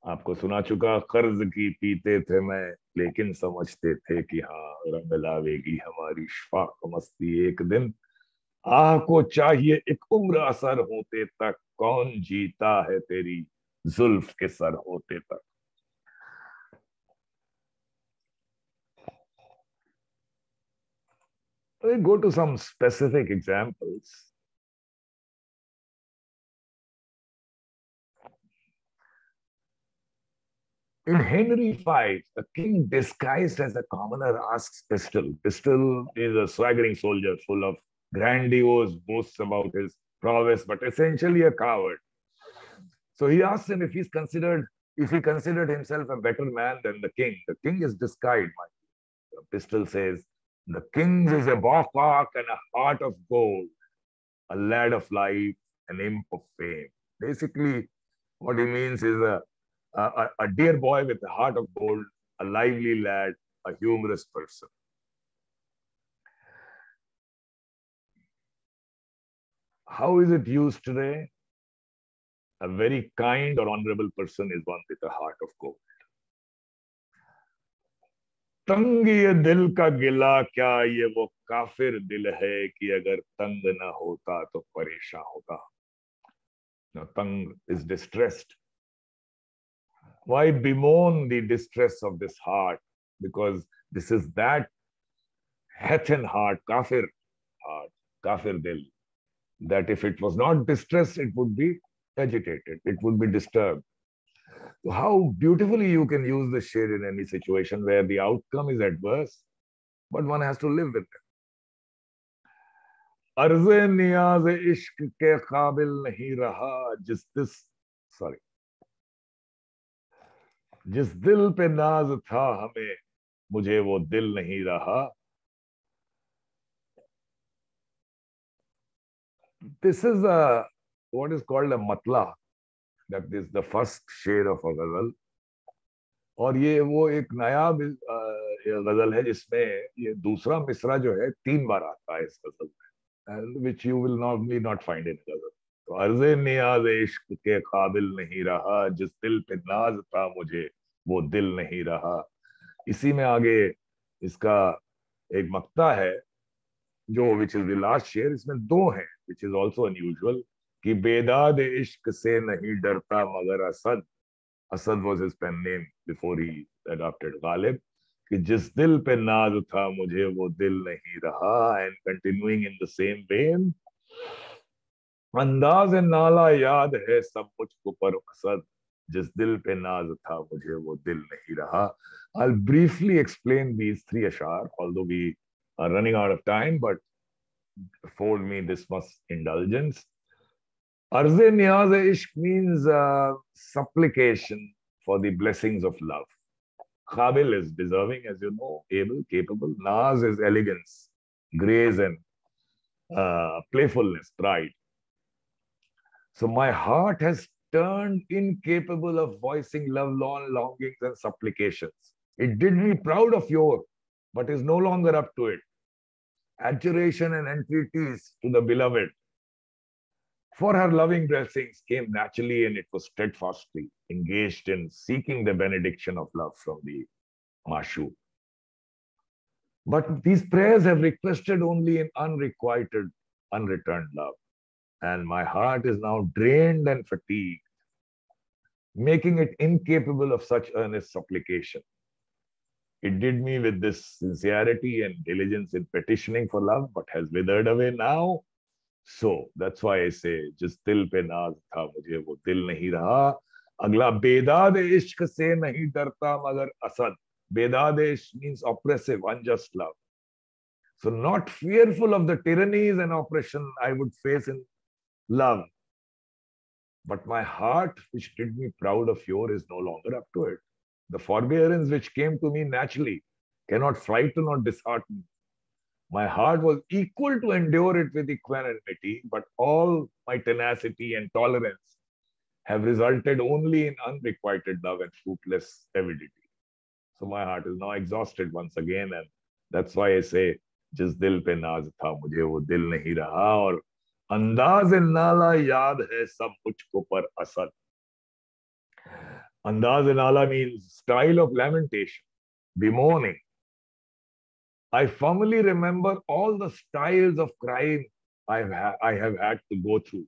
Speaker 3: आपको सुना चुका, कर्ज की पीते थे मैं, लेकिन समझते थे कि हाँ रंग लावेगी हमारी शफाक मस्ती एक दिन. आह को चाहिए एक उम्र असर होते तक, कौन जीता है तेरी जुल्फ के सर होते तक. We'll go to some specific examples. In Henry V, the king disguised as a commoner asks Pistol. Pistol is a swaggering soldier full of grandiose boasts about his prowess, but essentially a coward. So he asks him if he considered himself a better man than the king. The king is disguised, pistol says, the king's is a bawcock and a heart of gold, a lad of life, an imp of fame. Basically, what he means is a dear boy with a heart of gold, a lively lad, a humorous person. How is it used today? A very kind or honorable person is one with a heart of gold. तंग ये दिल का गिला क्या, ये वो काफिर दिल है कि अगर तंग ना होता तो परेशान होता. Now, tang is distressed. Why bemoan the distress of this heart? Because this is that Hethen heart, kafir heart, kafir dil, that if it was not distressed, it would be agitated, it would be disturbed. So how beautifully you can use the shade in any situation where the outcome is adverse, but one has to live with it. अर्ज़े नियाज़ इश्क के काबिल नहीं रहा, जिस दिल पे नाज था हमें, मुझे वो दिल नहीं रहा. This is what is called a matla. That is the first shade of a ghazal. और ये वो एक नया ghazal है जिसमें ये दूसरा मिसरा जो है 3 बार आता है इस ghazal में, and which you will normally not find in ghazal. तो अर्ज़े नियाज़ इश्क के काबिल नहीं रहा, जिस दिल पे नाज था मुझे वो दिल नहीं रहा. इसी में आगे इसका एक मक्ता है जो which is the last share. इसमें 2 हैं which is also unusual. कि बेदाद इश्क से नहीं डरता मगर Asad. Asad was his pen name before he adopted Ghalib. कि जिस दिल पे नाज था मुझे वो दिल नहीं रहा. And continuing in the same vein, अंदाज नाला याद है सब मुझको पर असद, जिस दिल पे नाज था मुझे वो दिल नहीं रहा. I'll briefly explain these 3 ashar, although we are running out of time, but afford me this much indulgence. Arze niyaz ishq means supplication for the blessings of love. Qabil is deserving, as you know, able, capable. Naz is elegance, grace, and playfulness, pride. So my heart has turned incapable of voicing love, longings, and supplications. It did me proud of yore, but is no longer up to it. Adjuration and entreaties to the beloved for her loving blessings came naturally, and it was steadfastly engaged in seeking the benediction of love from the Mashu. But these prayers have requested only in unrequited, unreturned love. And my heart is now drained and fatigued, making it incapable of such earnest supplication. It did me with this sincerity and diligence in petitioning for love, but has withered away now. So that's why I say, जिस दिल पे नाज था मुझे वो दिल नहीं रहा. अगला बेदाद इश्क से नहीं डरता मगर असद. बेदाद इश्क means oppressive, unjust love. So not fearful of the tyrannies and oppression I would face in love. But my heart, which did me proud of yore, is no longer up to it. The forbearance which came to me naturally cannot frighten or dishearten. My heart was equal to endure it with equanimity, but all my tenacity and tolerance have resulted only in unrequited love and fruitless avidity. So my heart is now exhausted once again, and that's why I say, जिस दिल पे नाज था मुझे वो दिल नहीं रहा. और अंदाज नाला याद है सब मुझको पर Asad. Andaz nala means style of lamentation, bemoaning. I firmly remember all the styles of crime I have had to go through,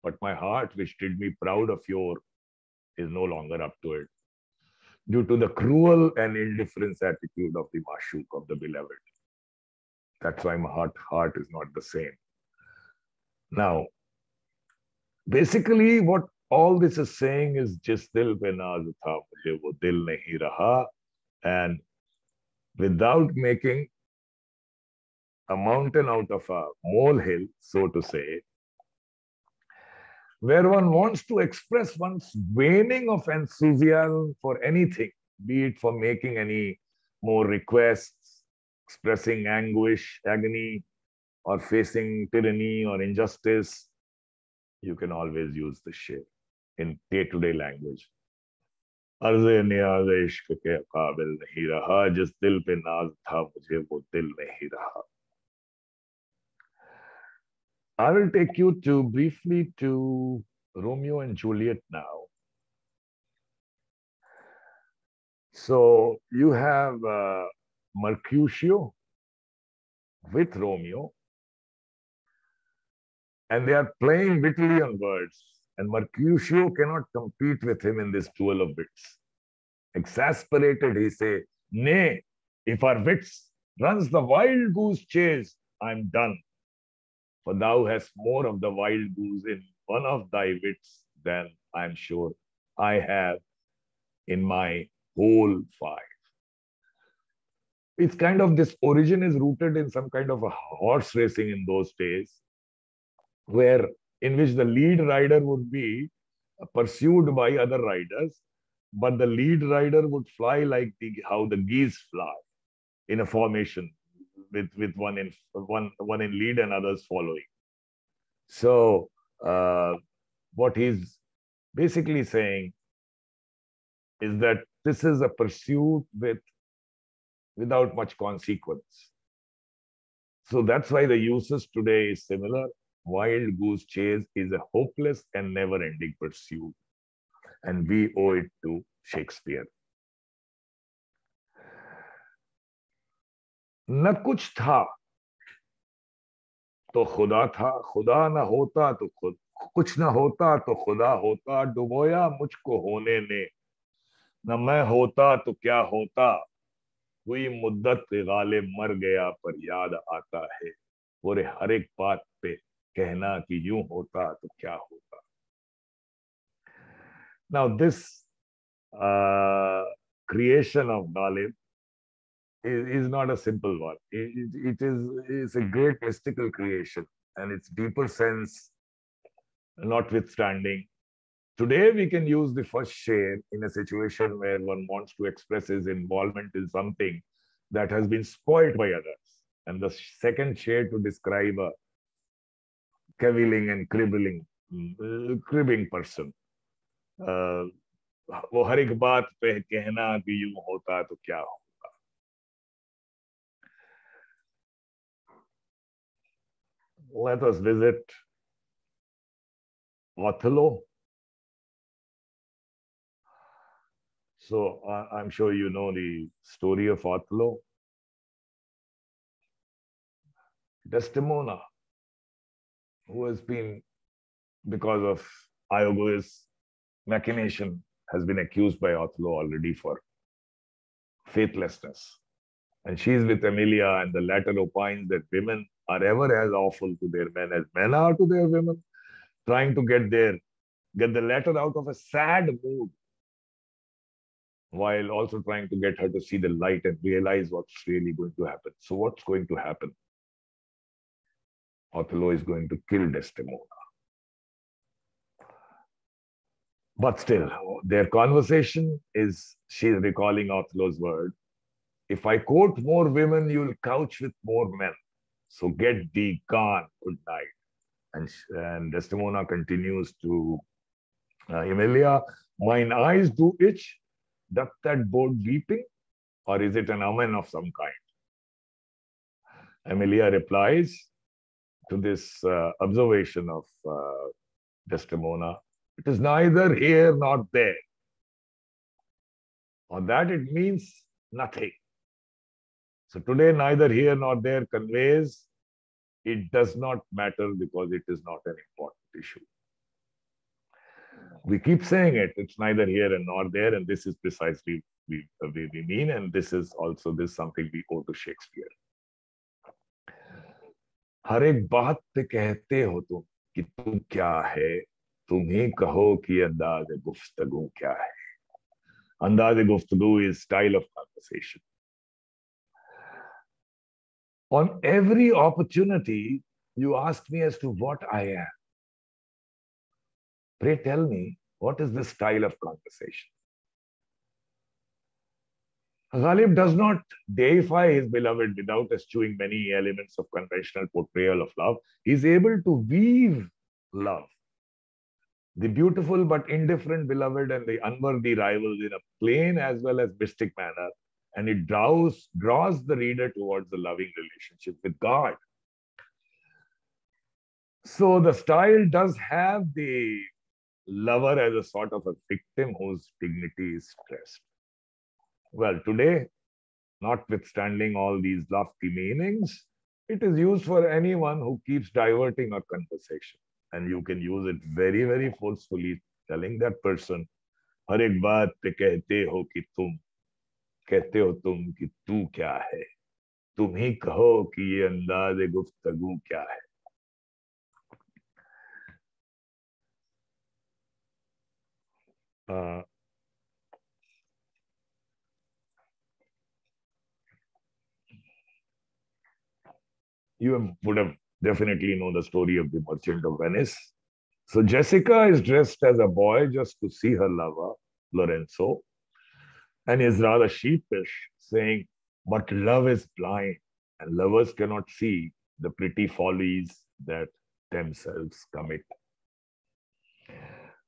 Speaker 3: but my heart, which did me proud of yore, is no longer up to it, due to the cruel and indifference attitude of the Mashuk, of the beloved. That's why my heart is not the same. Now, basically what all this is saying is, जिस दिल पे नाज था मुझे वो दिल नहीं रहा. And without making a mountain out of a molehill, so to say, where one wants to express one's waning of enthusiasm for anything, be it for making any more requests expressing anguish, agony, or facing tyranny or injustice, you can always use the शेर in day-to-day language. अर्ज़े नियाज़ इश्क के काबिल नहीं रहा, जिस दिल पे नाज था मुझे वो दिल नहीं रहा. I will take you briefly to Romeo and Juliet now. So you have Mercutio with Romeo, and they are playing wittily on words, and Mercutio cannot compete with him in this duel of wits. Exasperated, he say, "Nay, if our wits runs the wild goose chase, I'm done. For thou hast more of the wild goose in one of thy wits than I'm sure I have in my whole five." It's kind of, this origin is rooted in some kind of a horse racing in those days, in which the lead rider would be pursued by other riders, but the lead rider would fly like how the geese fly, in a formation with one in lead and others following. So what he's basically saying is that this is a pursuit without much consequence. So that's why the usage today is similar. Wild goose chase is a hopeless and never-ending pursuit, and we owe it to Shakespeare. न कुछ था तो खुदा था, खुदा न होता तो कुछ न होता तो खुदा होता, डुबोया मुझको होने ने, न मैं होता तो क्या होता, हुई मुद्दत गालिब मर गया पर याद आता है, और हर एक बात पे कहना कि यूं होता तो क्या होता. Now this creation of Ghalib is not a simple one. It's a great mystical creation, and its deeper sense notwithstanding. Today we can use the first share in a situation where one wants to express his involvement in something that has been spoilt by others, and the second share to describe a cavilling and cribbing person. वो हर एक बात पे कहना कि यूं होता तो क्या होता. Let us visit Othello. So I'm sure you know the story of Othello. Desdemona, who has been, because of Iago's machination, has been accused by Othello already for faithlessness. And she's with Emilia, and the latter opines that women are ever as awful to their men as men are to their women, trying to get the latter out of a sad mood, while also trying to get her to see the light and realize what's really going to happen. So what's going to happen? Othello is going to kill Desdemona. But still, their conversation is, she's recalling Othello's word, "If I court more women, you'll couch with more men. So get thee gone, good night." And Desdemona continues to Emilia, "Mine eyes do itch. Doth that bode weeping, or is it an omen of some kind?" Emilia replies to this observation of Desdemona, "It is neither here nor there." On that it means nothing. So today, neither here nor there conveys it does not matter because it is not an important issue. We keep saying it, it's neither here and nor there, and this is precisely we mean, and this is something we owe to Shakespeare. हर एक बात पे कहते हो तुम कि तुम क्या है, तुम ही कहो कि अंदाज़े गुफ्तगू क्या है. अंदाज़े गुफ्तगू is style of conversation. On every opportunity, you ask me as to what I am. Pray tell me, what is this style of conversation? Ghalib does not deify his beloved without eschewing many elements of conventional portrayal of love. He is able to weave love, the beautiful but indifferent beloved and the unworthy rivals, in a plain as well as mystic manner, and it draws the reader towards the loving relationship with God. So the style does have the lover as a sort of a victim whose dignity is stressed. Well, today, notwithstanding all these lofty meanings, it is used for anyone who keeps diverting a conversation. And you can use it very, very forcefully, telling that person, हर एक बात पे कहते हो कि तू क्या है, तुम ही कहो कि ये अंदाज़े गुफ्तगू क्या है. You would have definitely know the story of the Merchant of Venice. So Jessica is dressed as a boy just to see her lover, Lorenzo, and is rather sheepish, saying, but love is blind, and lovers cannot see the pretty follies that themselves commit.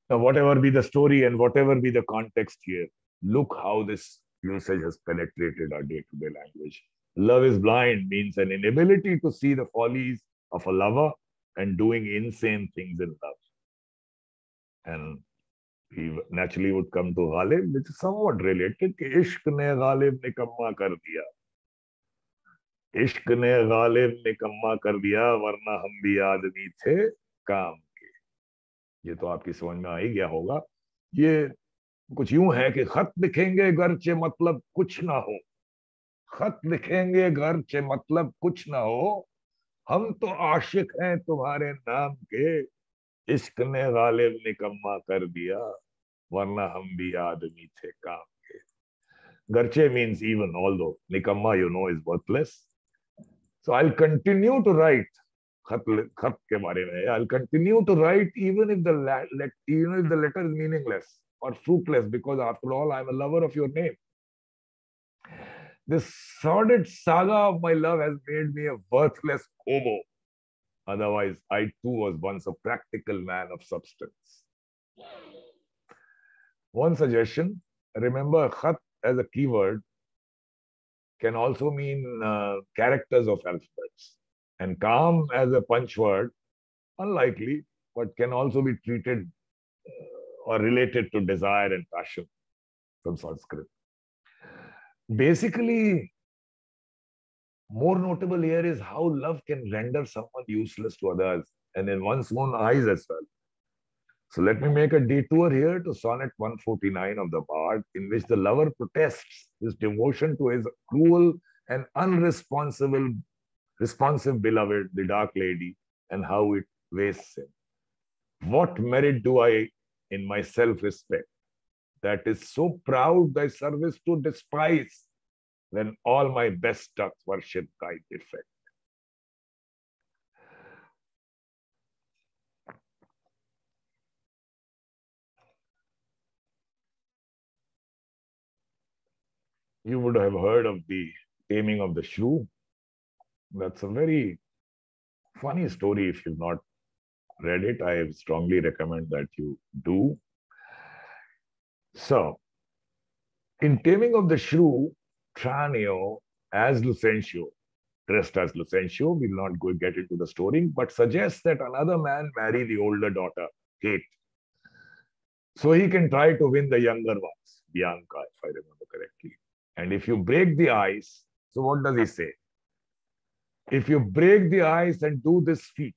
Speaker 3: Now, whatever be the story and whatever be the context here, look how this usage has penetrated our day-to-day language. Love is blind means an inability to see the follies of a lover and doing insane things in love. And he naturally would come to Ghalib, which is somewhat related. कि इश्क ने गालिब निकम्मा कर दिया, इश्क ने गालिब निकम्मा कर दिया, वरना हम भी आदमी थे काम के. ये तो आपकी समझ में आ ही गया होगा. ये कुछ यूं है कि खत लिखेंगे गरचे मतलब कुछ ना हो, खत लिखेंगे गरचे मतलब कुछ ना हो, हम तो आशिक हैं तुम्हारे नाम के, इश्क ने गालिब निकम्मा कर दिया, वरना हम भी आदमी थे काम के. Garche means even, although nikamma, you know, is worthless. So I'll continue to write khat ke bare mein. I'll continue to write even if the letter is meaningless or fruitless, because after all, I'm a lover of your name. This sordid saga of my love has made me a worthless hobo. Otherwise, I too was once a practical man of substance. One suggestion, remember khat as a keyword can also mean characters of alphabets. And kaam as a punch word, unlikely, but can also be treated or related to desire and passion from Sanskrit. Basically, more notable here is how love can render someone useless to others and in one's own eyes as well. So let me make a detour here to Sonnet 149 of the Bard, in which the lover protests his devotion to his cruel and responsive beloved, the dark lady, and how it wastes him. What merit do I in my self-respect that is so proud thy service to despise, when all my best doth worship thy defect? You would have heard of the Taming of the Shrew. That's a very funny story. If you've not read it, I strongly recommend that you do. So, in Taming of the Shrew, Tranio, as Lucentio, dressed as Lucentio, will not go get into the story, but suggests that another man marry the older daughter, Kate, so he can try to win the younger ones, Bianca, if I remember correctly. And if you break the ice, so what does he say? If you break the ice and do this feat,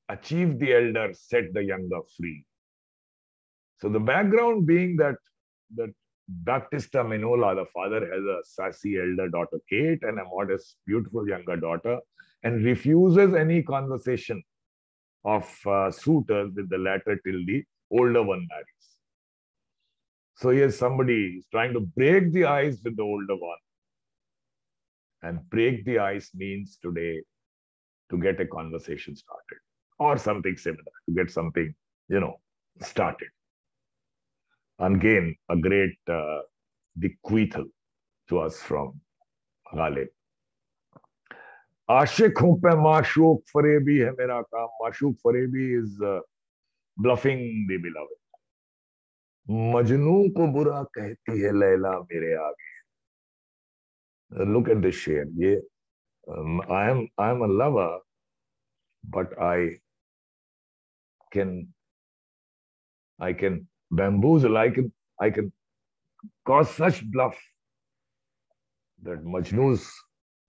Speaker 3: achieve the elder, set the younger free. So the background being that Baptista Minola, the father, has a sassy elder daughter, Kate, and a modest, beautiful younger daughter, and refuses any conversation of suitors with the latter till the older one marries. So here's somebody trying to break the ice with the older one. And break the ice means today to get a conversation started or something similar, to get something, started. And again, a great bequeathal to us from Ghalib. आशिक हूं पे माशूक फरेबी है मेरा काम. माशूक फरेबी is bluffing the beloved. Majnu को बुरा कहती है लैला मेरे आगे. Look at this शेर. ये I am a lover, but I can bamboozle. I can cause such bluff that Majnu's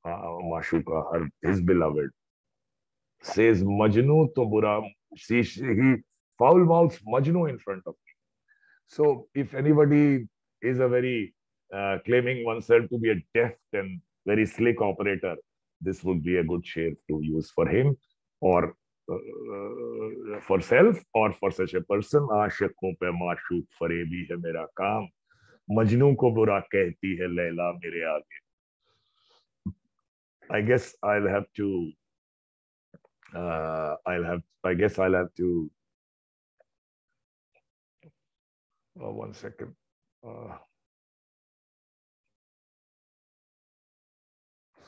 Speaker 3: Mashuka, his beloved, says Majnu to bura. He foul mouths Majnu in front of me. So if anybody is a very claiming oneself to be a deft and very slick operator, this would be a good share to use for him or for self or for such a person. आशिकों पे माशूक फरेबी है मेरा काम, मजनू को बुरा कहती है लैला मेरे आगे. I guess I'll have to. I guess I'll have to. One second.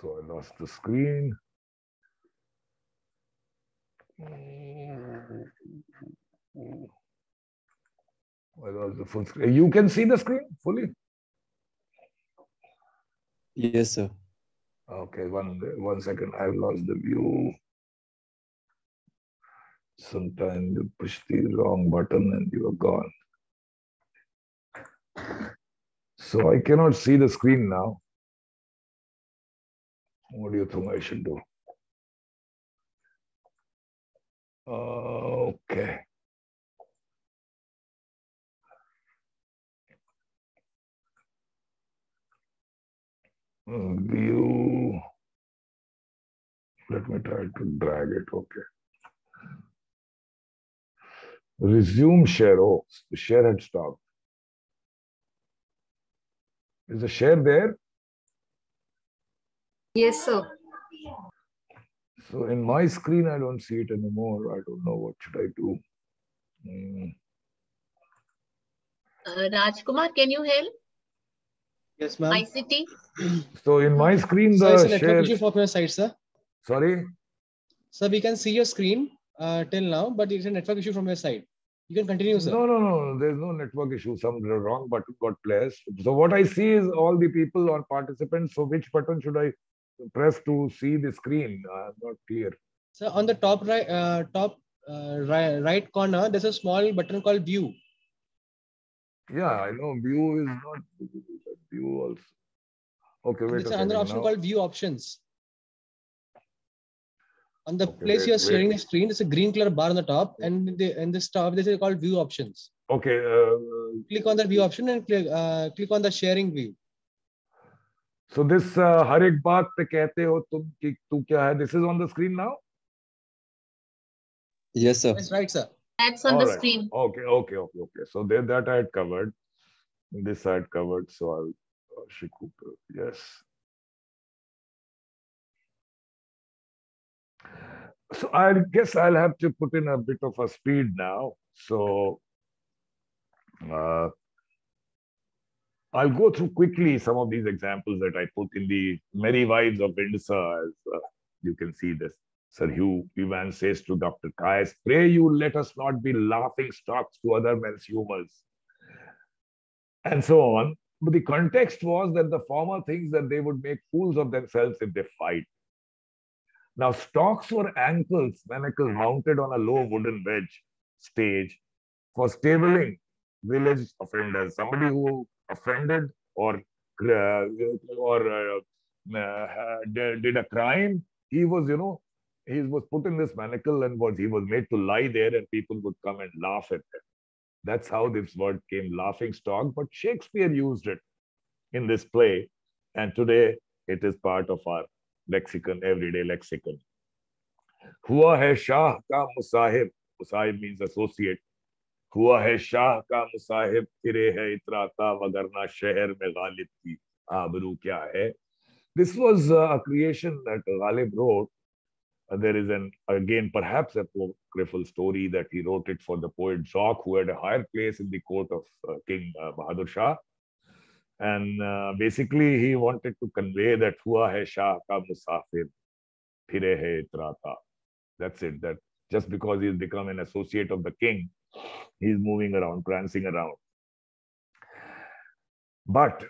Speaker 3: So I lost the screen. I lost the full screen. You can see the screen fully?
Speaker 4: Yes, sir.
Speaker 3: Okay, one second. I've lost the view. Sometimes you push the wrong button and you are gone. So I cannot see the screen now. What do you think I should do? Okay. View. Let me try to drag it. Okay. Resume share. Oh, the share had stopped. Is the share there?
Speaker 5: Yes, sir.
Speaker 3: So in my screen, I don't see it anymore. I don't know what should I do.
Speaker 2: Rajkumar, can you help?
Speaker 4: Yes, ma'am.
Speaker 2: ICT?
Speaker 3: So in my screen,
Speaker 4: So it's a
Speaker 3: the
Speaker 4: network
Speaker 3: share.
Speaker 4: issue from your side, sir.
Speaker 3: Sorry.
Speaker 4: Sir, we can see your screen till now, but it's a network issue from your side. You can continue, sir.
Speaker 3: No. There's no network issue. Some wrong button got pressed. So what I see is all the people or participants. So which button should I press to see the screen? I'm not clear.
Speaker 4: So on the top right corner, there's a small button called View.
Speaker 3: Yeah, I know. View is not view also. Okay, wait.
Speaker 4: There's another option called View Options. On the
Speaker 3: Okay,
Speaker 4: place you're sharing
Speaker 3: wait.
Speaker 4: the screen, there's a green color bar on the top, and in this top, this is called View Options.
Speaker 3: Okay.
Speaker 4: Click on the View option and click on the Sharing View.
Speaker 3: So this हर एक बात पे कहते हो तुम कि तू क्या है. This is on the screen now.
Speaker 4: Yes, sir. That's right, sir.
Speaker 2: That's on
Speaker 3: All
Speaker 2: the
Speaker 3: right.
Speaker 2: screen.
Speaker 3: Okay. So there, that I had covered. This I had covered. So I'll Shikuka. Yes. So I guess I'll have to put in a bit of a speed now. So I'll go through quickly some of these examples that I put in the Merry Wives of Windsor. As you can see this. Sir Hugh Evans says to Dr. Caius, pray you let us not be laughing stocks to other men's humors. And so on. But the context was that the former thinks that they would make fools of themselves if they fight. Now, stocks were ankles, manacles mounted on a low wooden wedge stage for stabling village offenders. Somebody who offended or did a crime, he was, he was put in this manacle and he was made to lie there and people would come and laugh at him. That's how this word came, laughing stock. But Shakespeare used it in this play. And today it is part of our lexicon, everyday lexicon. Hua hai Shah ka musahib. Musahib means associate. Hua hai Shah ka musahib, fire hai itrata, wagarna shahar mein Ghalib ki abru kya hai. This was a creation that Ghalib wrote. There is again, perhaps a apocryphal story that he wrote it for the poet Zauq, who had a higher place in the court of King Bahadur Shah. And basically, he wanted to convey that hua hai Shah ka musafir, phire hai itrata. That's it. That just because he's become an associate of the king, he's moving around, prancing around. But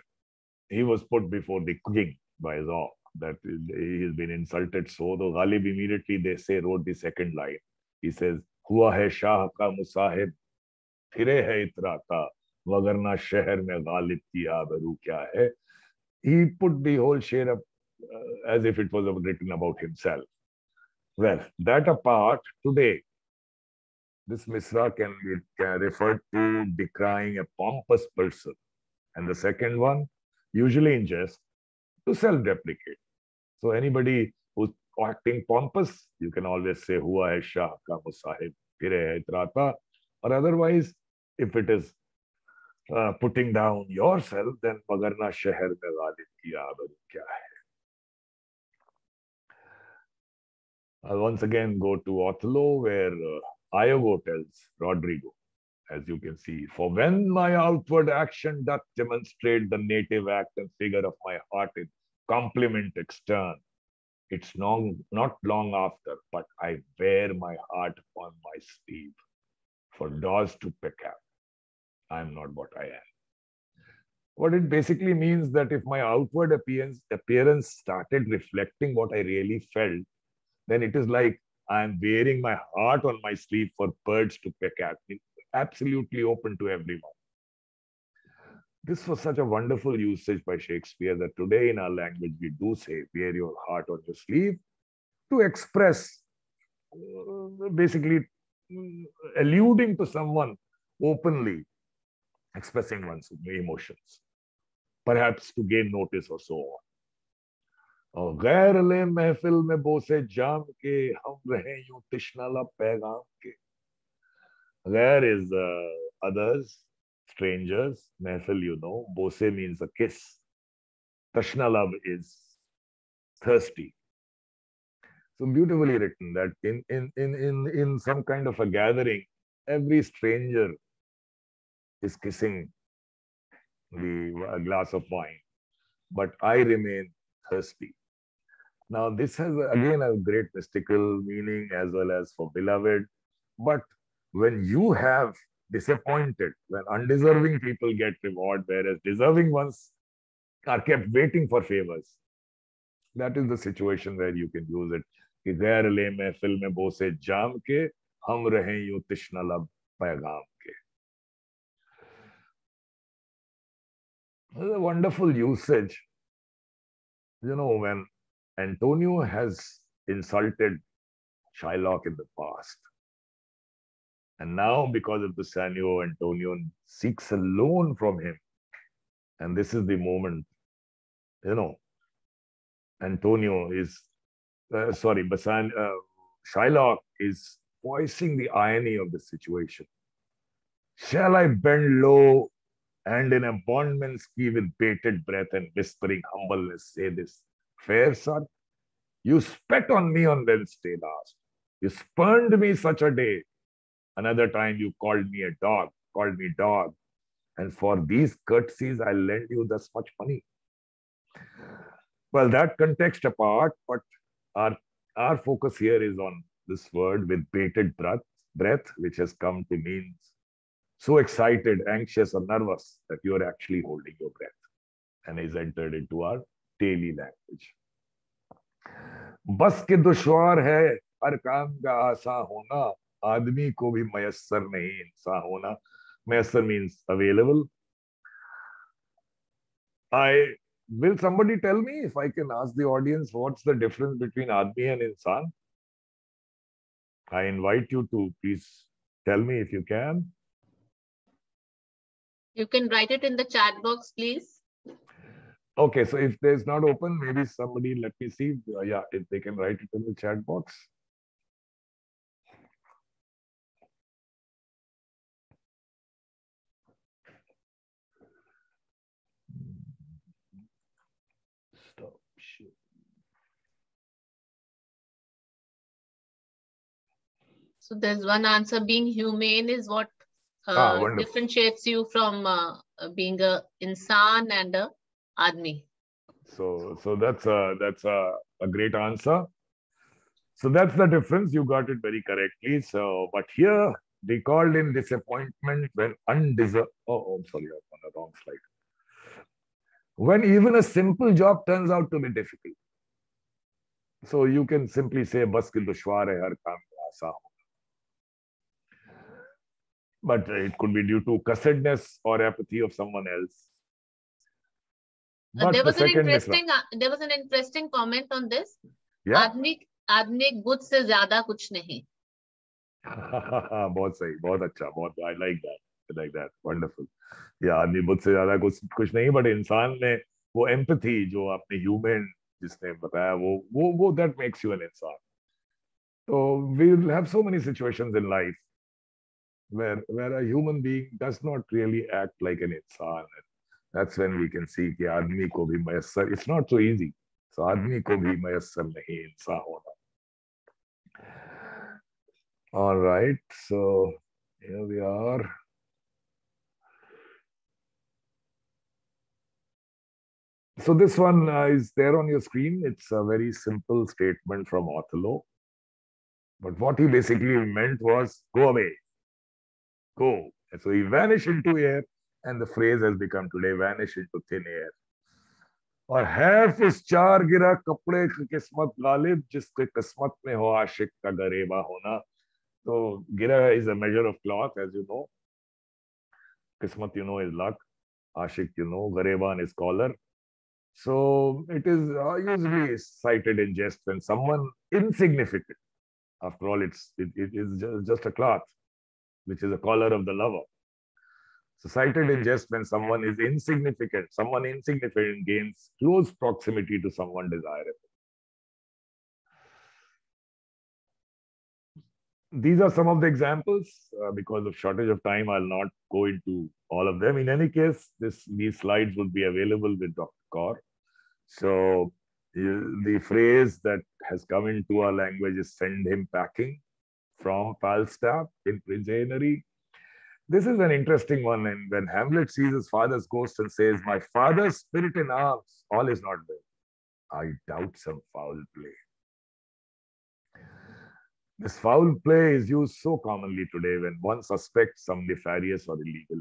Speaker 3: he was put before the king by Zaw that he's been insulted. So the Ghalib immediately, they say, wrote the second line. He says, hua hai Shah ka musahib, phire hai itrata, wagarna shahar mein Ghalib ki abaru kya hai. He put the whole share up as if it was written about himself. Well, that apart, today, this Misra can be referred to decrying a pompous person. And the second one, usually in jest, to self-deprecate. So anybody who's acting pompous, you can always say, hua hai Shah ka musahib, phire hai itrata. Or otherwise, if it is putting down yourself, then wagarna shahar mein Ghalib ki abaru kya hai. I'll once again go to Othello, where Iago tells Rodrigo, as you can see, for when my outward action doth demonstrate the native act and figure of my heart in compliment extern, it's not long after, but I wear my heart upon my sleeve, for doors to pick up. I'm not what I am. What it basically means that if my outward appearance started reflecting what I really felt, then it is like I'm wearing my heart on my sleeve for birds to peck at me, absolutely open to everyone. This was such a wonderful usage by Shakespeare that today in our language we do say, wear your heart on your sleeve, to express, basically alluding to someone openly, expressing one's emotions, perhaps to gain notice or so on. और गैर ले महफिल में बोसे जाम के हम रहे यूं तिश्नाला पैगाम के. गैर is others, strangers. Mahfil, you know. Bose means a kiss. Tashnalab is thirsty. So beautifully written that in some kind of a gathering, every stranger is kissing a glass of wine, but I remain thirsty. Now, this has again a great mystical meaning as well as for beloved. But when you have disappointed, when undeserving people get reward, whereas deserving ones are kept waiting for favors, that is the situation where you can use it. कि गैर ले महफिल में बोसे जाम के हम रहे यूं तिश्ना लब पैगाम के. A wonderful usage. You know, when Antonio has insulted Shylock in the past, and now because of Bassanio, Antonio seeks a loan from him, and this is the moment, you know, Antonio is, Shylock is voicing the irony of the situation. Shall I bend low and in a bondman's key with bated breath and whispering humbleness say this, fair son, you spat on me on Wednesday last. You spurned me such a day. Another time you called me dog. And for these courtesies, I lend you thus much money. Well, that context apart, but our focus here is on this word with bated breath, which has come to mean so excited, anxious, or nervous that you are actually holding your breath, and is entered into our daily language. बस के दुश्वार है हर काम का आसान होना, आदमी को भी मयस्सर नहीं इंसान होना. Myassar means available. Will somebody tell me, if I can ask the audience, what's the difference between Admi and Insan? I invite you to please tell me if you can.
Speaker 2: You can write it in the chat box, please.
Speaker 3: Okay, so if there's not open, maybe somebody, let me see. Yeah, if they can write it in the chat box. Stop.
Speaker 2: So there's one answer, being humane is what
Speaker 3: Wonderful.
Speaker 2: differentiates you from being a insan and a admi.
Speaker 3: So that's a great answer. So that's the difference. You got it very correctly. So, but here, recalled in disappointment when undeserved. Oh, I'm sorry, I'm on the wrong slide. When even a simple job turns out to be difficult. So you can simply say, "Bas ki dushwar hai, har kaam aasa." But it could be due to cussedness or apathy of someone else. But
Speaker 2: there
Speaker 3: the
Speaker 2: was an
Speaker 3: second
Speaker 2: interesting comment on this.
Speaker 3: Yeah.
Speaker 2: आदमी गुद से ज्यादा कुछ नहीं.
Speaker 3: बहुत सही, बहुत अच्छा, बहुत I like that, wonderful. Yeah, आदमी बुद्ध से ज्यादा कुछ नहीं, but इंसान में वो empathy जो आपने human जिसने बताया वो that makes you an इंसान. So we will have so many situations in life where a human being does not really act like an insan. That's when we can see कि आदमी को भी मयस्सर, it's not so easy. So आदमी को भी मयस्सर नहीं इंसान होना. All right, so here we are. So this one is there on your screen. It's a very simple statement from Othello. But what he basically meant was, go away, go. And so he vanished into air, and the phrase has become today, vanish into thin air. और half उस चार गिरा कपड़े की किस्मत गालिब जिसके किस्मत में हो आशिक का गरेबा होना. So gira is a measure of cloth, as you know. Kismat, you know, is luck. Ashik, you know. Gareban is collar. So it is usually cited in jest when someone insignificant. After all, it is just a cloth, which is a collar of the lover. So cited in jest when someone is insignificant. Someone insignificant gains close proximity to someone desirable. These are some of the examples. Because of shortage of time, I'll not go into all of them. In any case, these slides will be available with Dr. Kaur. So the phrase that has come into our language is send him packing from Falstaff in Prince Henry. This is an interesting one. And when Hamlet sees his father's ghost and says, my father's spirit in arms, all is not well. I doubt some foul play. This foul play is used so commonly today when one suspects some nefarious or illegal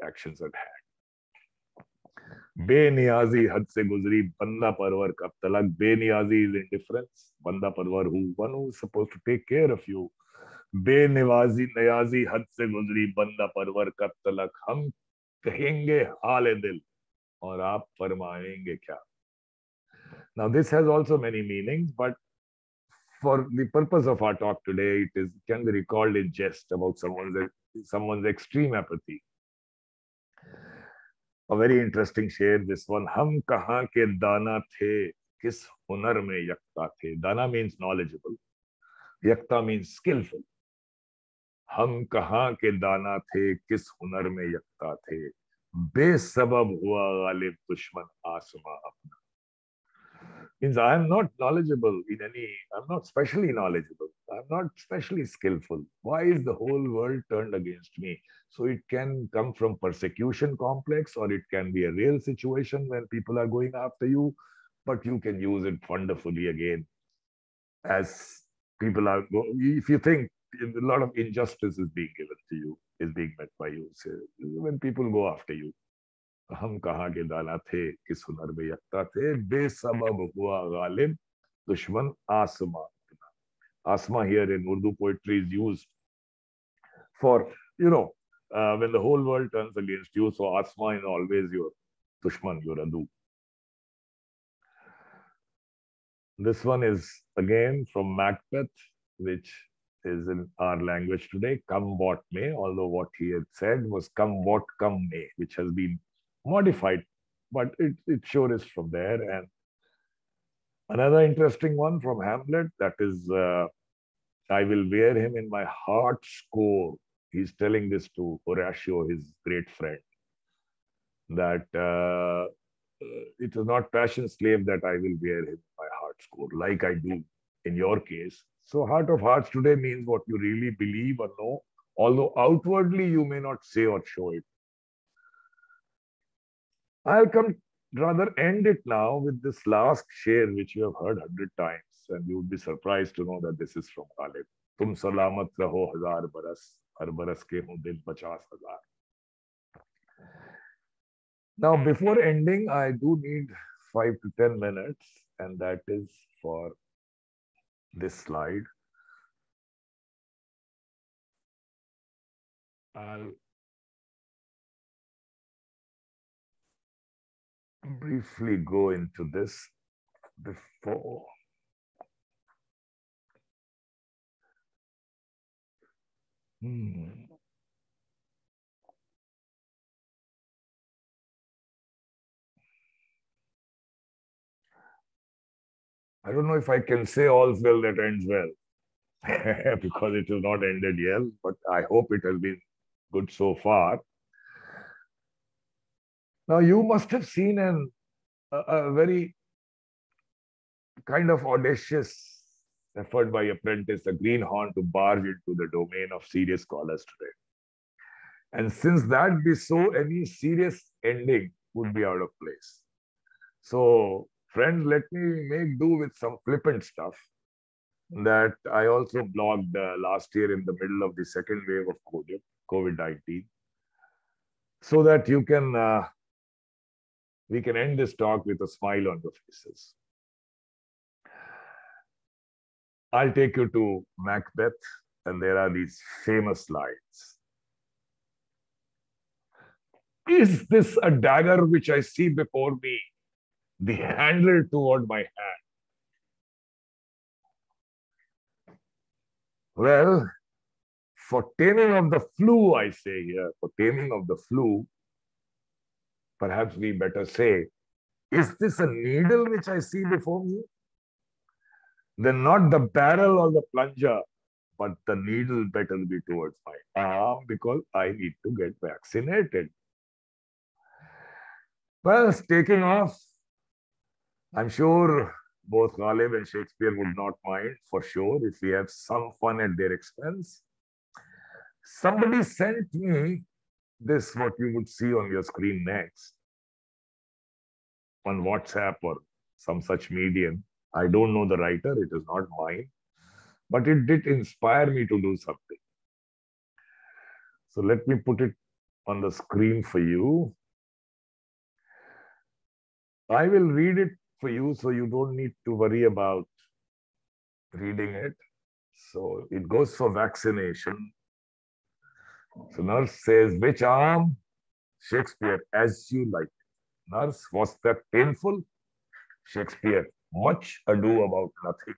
Speaker 3: actions at hand. Beniyazi had se guzri, banda parvar kab talak. Beniyazi is indifference. Banda parvar one who is supposed to take care of you. Beniyazi had se guzri, banda parvar kab talak. Hum kahenge haale dil aur aap farmayenge kya. Now this has also many meanings, but for the purpose of our talk today, it can be recalled in jest about someone's extreme apathy. A very interesting share, this one. Hum kahan ke dana the, kis hunar mein yakta the. Dana means knowledgeable. Yakta means skillful. Hum kahan ke dana the, kis hunar mein yakta the. Besabab hua ghalib dushman asma apna. Means I am not knowledgeable I'm not specially knowledgeable. I'm not specially skillful. Why is the whole world turned against me? So it can come from persecution complex, or it can be a real situation when people are going after you, but you can use it wonderfully again. As people are, if you think a lot of injustice is being given to you, is being met by you, so when people go after you, हम कहाँ के दाना थे किस हुनर में यकता थे बेसबब हुआ गालिब दुश्मन आसमा. Asma here in Urdu poetry is used for, when the whole world turns against you. So Asma is always your dushman, your adu. This one is again from Macbeth, which is in our language today, come what may, although what he had said was come what come may, which has been modified, but it sure is from there. And another interesting one from Hamlet, that is, I will wear him in my heart's core. He's telling this to Horatio, his great friend, that it is not passion slave that I will wear him in my heart's core, like I do in your case. So heart of hearts today means what you really believe or know, although outwardly you may not say or show it. I'll rather end it now with this last share, which you have heard 100 times, and you would be surprised to know that this is from Ghalib. Tum salamat raho hazar baras, har baras ke hoon din 50,000. Now, before ending, I do need 5 to 10 minutes, and that is for this slide. I'll briefly go into this before. I don't know if I can say all's well that ends well, because it has not ended yet, but I hope it has been good so far. Now, you must have seen a very kind of audacious effort by Apprentice, a greenhorn, to barge into the domain of serious scholars today. And since that be so, any serious ending would be out of place. So, friends, let me make do with some flippant stuff that I also blogged last year in the middle of the second wave of COVID-19, so that you can we can end this talk with a smile on your faces. I'll take you to Macbeth, and there are these famous lines. Is this a dagger which I see before me, the handle toward my hand? Well, for taming of the flu, I say here, for taming of the flu, perhaps we better say, is this a needle which I see before me? Then not the barrel or the plunger, but the needle better be towards my arm, because I need to get vaccinated. Well, taking off, I'm sure both Ghalib and Shakespeare would not mind, for sure, if we have some fun at their expense. Somebody sent me this, what you would see on your screen next, on WhatsApp or some such medium. I don't know the writer, it is not mine, but it did inspire me to do something. So let me put it on the screen for you. I will read it for you, so you don't need to worry about reading it. So it goes for vaccination. So nurse says, which arm? Shakespeare, as you like. Nurse, was that painful? Shakespeare, much ado about nothing.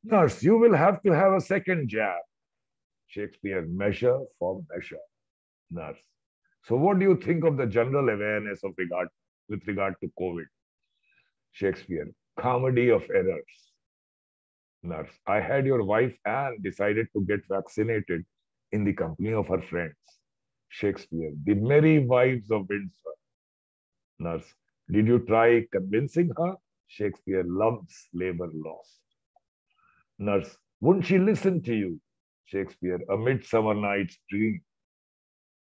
Speaker 3: Nurse, you will have to have a second jab. Shakespeare, measure for measure. Nurse, so what do you think of the general awareness with regard to COVID? Shakespeare, comedy of errors. Nurse, I had your wife Anne decided to get vaccinated in the company of her friends. Shakespeare, the merry wives of Windsor. Nurse, did you try convincing her? Shakespeare, love's labor lost. Nurse, wouldn't she listen to you? Shakespeare, a Midsummer Night's Dream.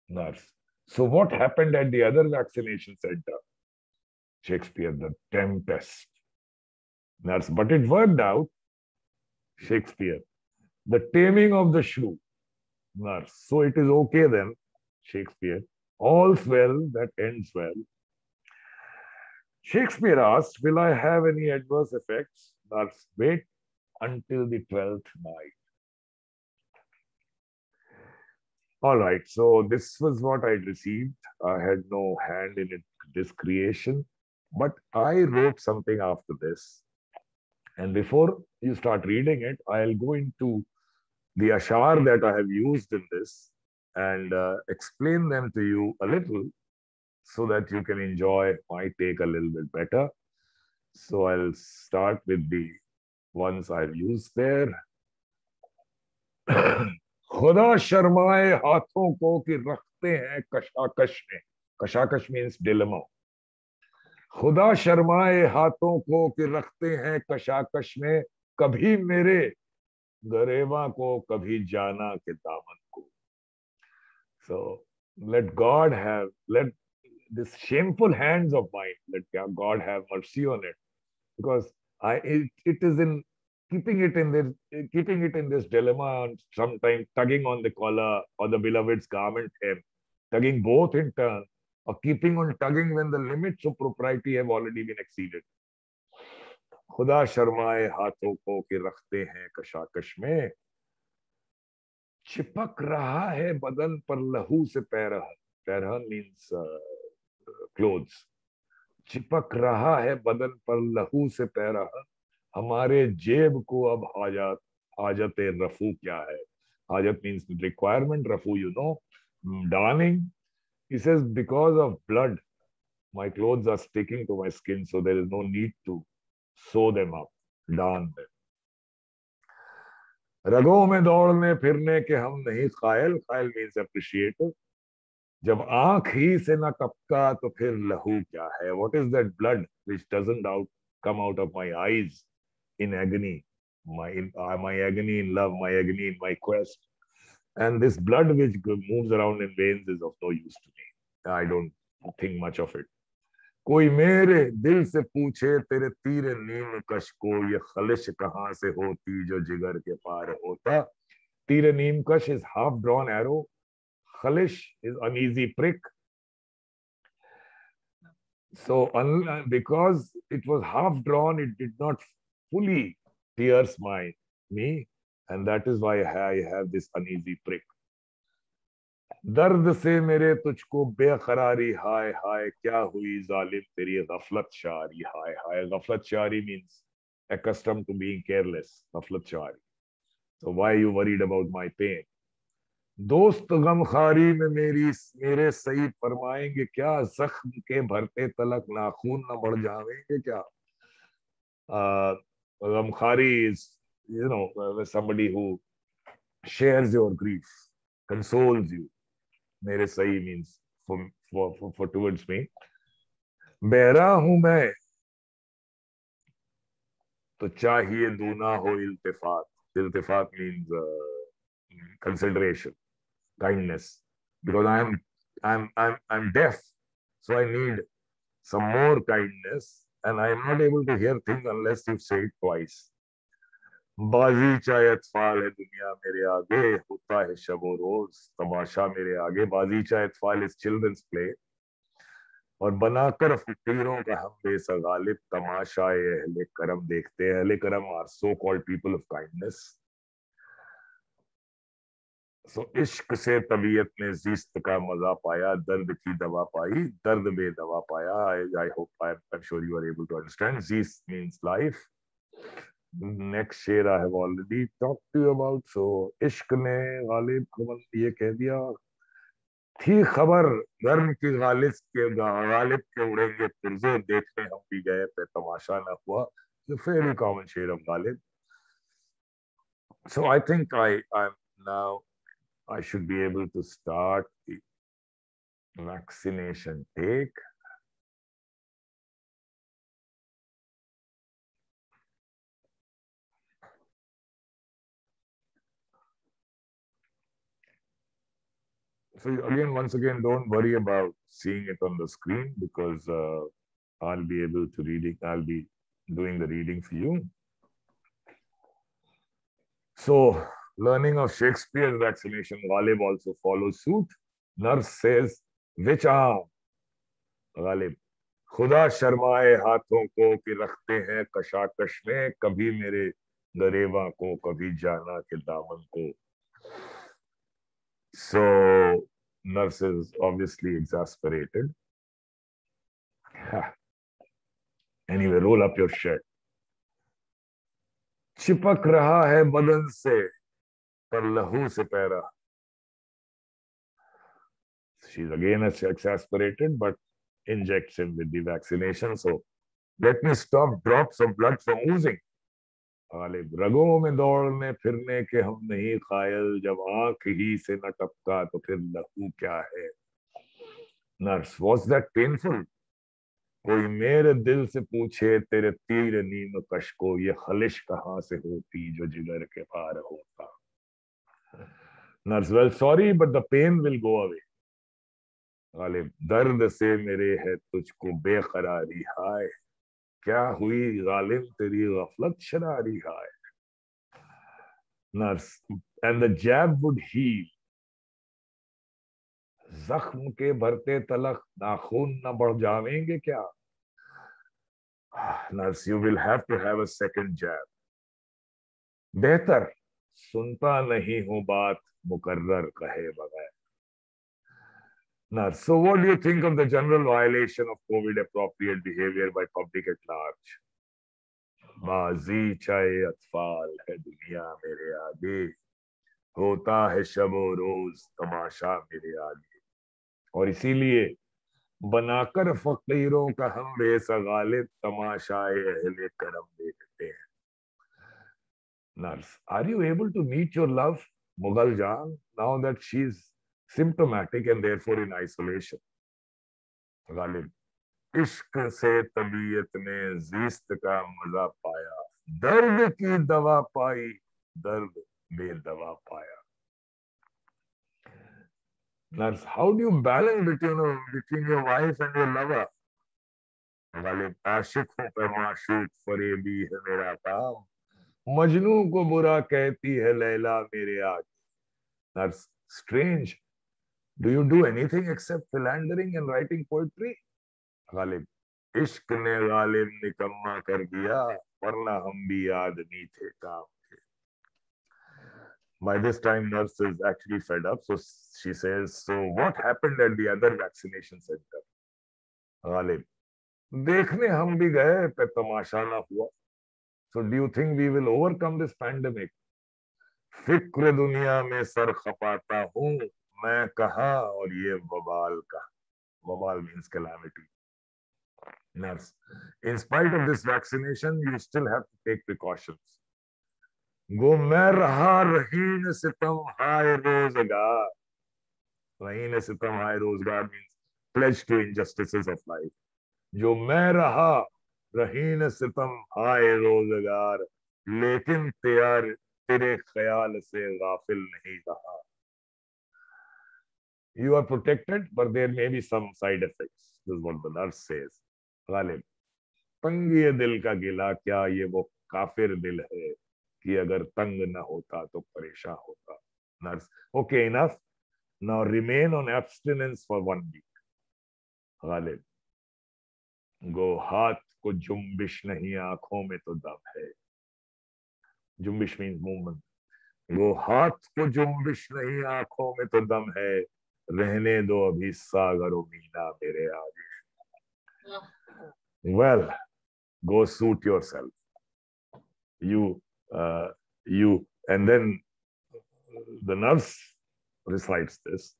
Speaker 3: Nurse, so what happened at the other vaccination center? Shakespeare, the tempest. Nurse, but it worked out. Shakespeare, the taming of the shrew. Nurse, so it is okay then. Shakespeare, all's well that ends well. Shakespeare asks, will I have any adverse effects? Nurse, wait until the 12th night. All right, so this was what I received. I had no hand in it, this creation, but I wrote something after this. And before you start reading it, I'll go into the ashar that I have used in this and explain them to you a little, so that you can enjoy my take a little bit better. So I'll start with the ones I've used there. खुदा शर्माए हाथों को कि रखते हैं कशाकश में. Kashakash means dilemma. खुदा शर्माए हाथों को कि रखते हैं कशाकश में, कभी मेरे गरेबा को कभी जाना के दामन को. So let God have, let this shameful hands of mine, let God have mercy on it, because it is in keeping it in this dilemma, and sometimes tugging on the collar or the beloved's garment hem, tugging both in turn, or keeping on tugging when the limits of propriety have already been exceeded. खुदा शर्माए हाथों को कि रखते हैं कशाकश में, चिपक रहा है बदन पर लहू से पैरह. पैरह means clothes. चिपक रहा है बदन पर लहू से पैरह, हमारे जेब को अब हाजत रफू क्या है. हाजत means requirement, Rafoo you know, darning. He says, because of blood my clothes are sticking to my skin, so there is no need to sew them up, darn them. रगों में दौड़ने फिरने के हम नहीं कायल. कायल means appreciative. जब आंख ही से न टपका तो फिर लहू क्या है. What is that blood which doesn't come out of my eyes in agony, my agony in love, my agony in my quest, and this blood which moves around in veins is of no use to me. I don't think much of it. कोई मेरे दिल से पूछे तेरे तीर नीम कश को, ये खलिश कहाँ से होती जो जिगर के पार होता. तीर नीम कश is half drawn arrow. Khalish is uneasy prick. So because it was half drawn, it did not fully pierce me, and that is why I have this uneasy prick. दर्द से मेरे तुझको बेकरारी हाय हाय, क्या हुई जालिम तेरी गफलत शारी हाय हाय. गफलत शारी means accustomed to being careless. गफलत शारी. So why are you worried about my pain? दोस्त गमखारी में मेरे सही फरमाएंगे क्या, जख्म के भरते तलक नाखून न बढ़ जाएंगे क्या. गमखारी is, you know, somebody who shares your grief, consoles you. मेरे सही means for towards me. बहरा हूं मैं तो चाहिए दूना हो इल्तिफात. इल्तिफात means consideration, kindness, because I'm deaf, so I need some more kindness, and I am not able to hear things unless you say it twice. बाजी चाहे अतफाल है दुनिया मेरे आगे, होता है शबो रोज तमाशा मेरे आगे. बाजी चाहे अतफाल is children's play, और बनाकर फकीरों का हम बेसा गालिब तमाशा अहले करम देखते हैं. अहले करम are so called people of kindness. So इश्क से तबीयत ने जिस्त का मजा पाया, दर्द की दवा पाई, दर्द में दवा पाया. I hope I'm sure you are able to understand. Zist means life. Next शेर I have already talked to you about. So इश्क ने गालिब को ये कह दिया, थी खबर गर्म की गालिब के उड़ेंगे पुर्जे, देखने हम भी गए पे तमाशा न हुआ. The fairly common शेर of Ghalib. So I think I'm now I should be able to start the vaccination take. So once again, don't worry about seeing it on the screen, because I'll be able to I'll be doing the reading for you. So, learning of Shakespeare's vaccination, Ghalib also follows suit. Nurse says, which arm? Ghalib, खुदा शर्माए हाथों को कि रखते हैं कशाकश में, कभी मेरे गरेबा को कभी जाना के दामन को. So, nurse is obviously exasperated. Anyway, roll up your shirt. चिपक रहा है बदन से पर लहू से para. She's again exasperated, but injects him with the vaccination. So let me stop drops of blood from oozing. Ghalib, रगों में दौड़ने फिरने के हम नहीं कायल, जब आंख ही से न टपका तो फिर लहू क्या है. Nurse, was that painful? कोई मेरे दिल से पूछे तेरे तीर नीम कश को, ये खलिश कहाँ से होती जो जिगर के पार होता। Nurse, well sorry but the pain will go away. Ghalib, दर्द से मेरे है तुझको बेकरारी हाय, क्या हुई गालिब तेरी गफलत शरारी हाय। Nurse, and the jab would heal, जख्म के भरते तलक नाखून न बढ़ जावेंगे क्या। Nurse, you will have to have a second jab. बेहतर सुनता नहीं हूं बात मुकर्रर कहे बगैर। Nurse, so what do you think of the general violation of COVID appropriate behavior by public at large? माजी चाहे अतफाल है दुनिया मेरे आगे, होता है शबो रोज तमाशा मेरे आगे, और इसीलिए बनाकर फकीरों का हम बेसगालिब तमाशाए अहले करम देखते हैं। Nurse, are you able to meet your love, Mughal Jaan, now that she's symptomatic and therefore in isolation? Ghalib, इश्क से तबीयत ने जीस्त का मजा पाया, दर्द की दवा पाई, दर्द बेदवा पाया। Nurse, how do you balance between your wife and your lover? Ghalib, आशिक हूं पर माशूक फरेबी है मेरा काम, मजनू को बुरा कहती है लैला मेरे आगे। Nurse, strange. Do you do anything except philandering and writing poetry? Ghalib, इश्क ने गालिब निकम्मा कर दिया, वरना हम भी आदमी थे काम थे। By this time, nurse is actually fed up, so she says, "So what happened at the other vaccination center?" Ghalib, देखने हम भी गए पर तमाशा ना हुआ। So do you think we will overcome this pandemic? फिक्र दुनिया में सर खपाता हूँ, मैं कहा और ये वबाल का। वबाल means calamity. Nurse, in spite of this vaccination, you still have to take precautions. गो मैं रहा रहीन सितम हाय रोजगार। रहीन सितम हाय रोजगार means pledge to injustices of life. जो मैं रहा रहीन सितम हाय रोजगार, लेकिन तेरे ख्याल से गाफिल नहीं रहा। You are protected, but there may be some side effects. This is what the nurse says. Ghalib, तंगी दिल का गिला क्या ये वो काफिर दिल है कि अगर तंग न होता तो परेशान होता। Nurse, okay, enough. Now remain on abstinence for 1 week. Ghalib, गो हाथ को जुम्बिश नहीं आंखों में तो दम है। जुम्बिश means movement. गो हाथ को जुम्बिश नहीं आंखों में तो दम है, रहने दो अभी सागर और मीना मेरे आगे। Well, go suit yourself. You, and then the nurse recites this.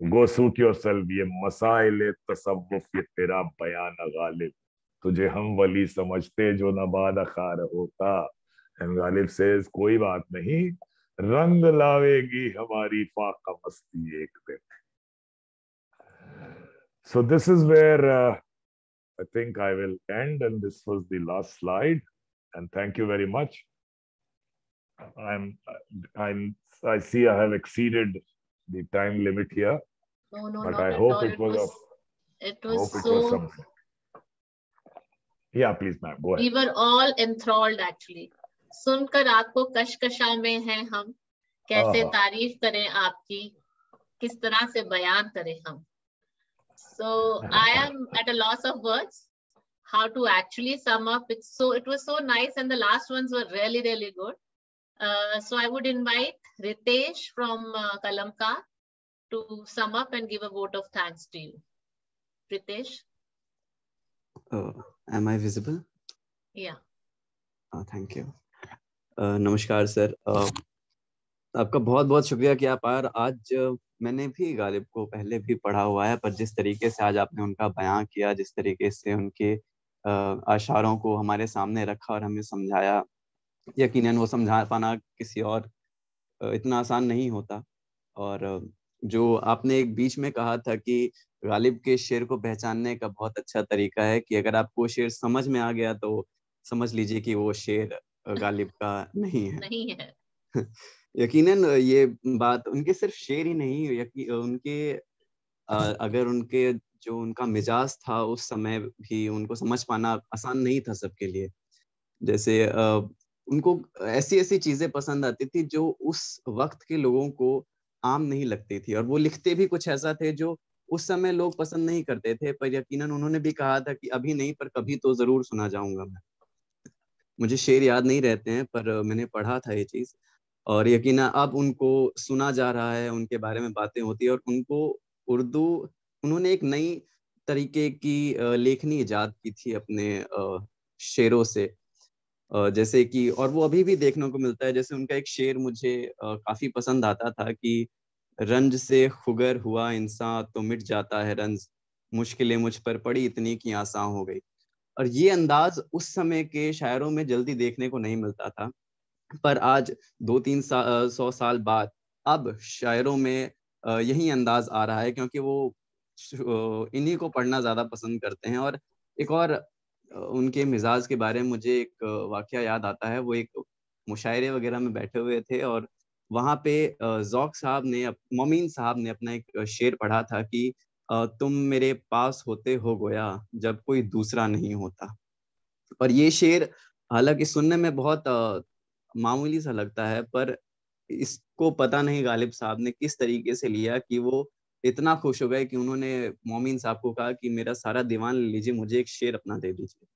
Speaker 3: Go suit yourself. ये मसाइल तसव्वुफ ये तेरा बयान गालिब, तुझे हम वली समझते जो नबाद खार होता। And गालिब says, कोई बात नहीं, रंग लावेगी हमारी फाका मस्ती एक दिन। So this is where I think I will end, and this was the last slide. And thank you very much. I see I have exceeded the time limit here.
Speaker 2: No,
Speaker 3: but
Speaker 2: not
Speaker 3: I
Speaker 2: at
Speaker 3: hope
Speaker 2: all.
Speaker 3: it was
Speaker 2: so.
Speaker 3: something. Yeah, please, ma'am, go ahead.
Speaker 2: We were all enthralled actually. सुनकर आपको कशकशा में हैं हम, कैसे तारीफ करें आपकी, किस तरह से बयान करें हम. So I am at a loss of words how to actually sum up. It was so nice, and the last ones were really, really good. So I would invite Ritesh from Kalamka to sum up and give a vote of thanks to you. Ritesh?
Speaker 5: Am I visible?
Speaker 2: Yeah.
Speaker 5: Thank you. नमस्कार sir, आपका बहुत बहुत शुक्रिया कि आप आज मैंने भी गालिब को पहले भी पढ़ा हुआ है, पर जिस तरीके से आज आपने उनका बयान किया, जिस तरीके से उनके आशारों को हमारे सामने रखा और हमें समझाया, यकीनन वो समझा पाना किसी और इतना आसान नहीं होता। और जो आपने एक बीच में कहा था कि गालिब के शेर को पहचानने का बहुत अच्छा तरीका है कि अगर आपको शेर समझ में आ गया तो समझ लीजिए कि वो शेर गालिब का नहीं है।
Speaker 2: नहीं है।
Speaker 5: यकीनन ये बात उनके सिर्फ शेर ही नहीं, उनके अगर उनके जो उनका मिजाज था उस समय भी उनको समझ पाना आसान नहीं था सबके लिए। जैसे उनको ऐसी ऐसी चीजें पसंद आती थी जो उस वक्त के लोगों को आम नहीं लगती थी, और वो लिखते भी कुछ ऐसा थे जो उस समय लोग पसंद नहीं करते थे, पर यकीनन उन्होंने भी कहा था कि अभी नहीं पर कभी तो जरूर सुना जाऊंगा मैं। मुझे शेर याद नहीं रहते हैं पर मैंने पढ़ा था ये चीज, और यकीनन अब उनको सुना जा रहा है, उनके बारे में बातें होती है, और उनको उर्दू उन्होंने एक नई तरीके की लेखनी इजाद की थी अपने शेरों से। जैसे कि और वो अभी भी देखने को मिलता है। जैसे उनका एक शेर मुझे काफी पसंद आता था कि रंज से खुगर हुआ इंसान तो मिट जाता है रंज, मुश्किलें मुझ पर पड़ी इतनी की आसान हो गई। और ये अंदाज उस समय के शायरों में जल्दी देखने को नहीं मिलता था, पर आज 200-300 साल बाद अब शायरों में यही अंदाज आ रहा है, क्योंकि वो इन्हीं को पढ़ना ज्यादा पसंद करते हैं। और एक और उनके मिजाज के बारे में मुझे एक वाकया याद आता है। वो एक मुशायरे वगैरह में बैठे हुए थे, और वहां पे ज़ौक़ साहब ने मोमीन साहब ने अपना एक शेर पढ़ा था कि तुम मेरे पास होते हो गोया जब कोई दूसरा नहीं होता। और ये शेर हालांकि सुनने में बहुत मामूली सा लगता है, पर इसको पता नहीं गालिब साहब ने किस तरीके से लिया कि वो इतना खुश हो गए कि उन्होंने मोमीन साहब को कहा कि मेरा सारा दीवान ले लीजिए, मुझे एक शेर अपना दे दीजिए।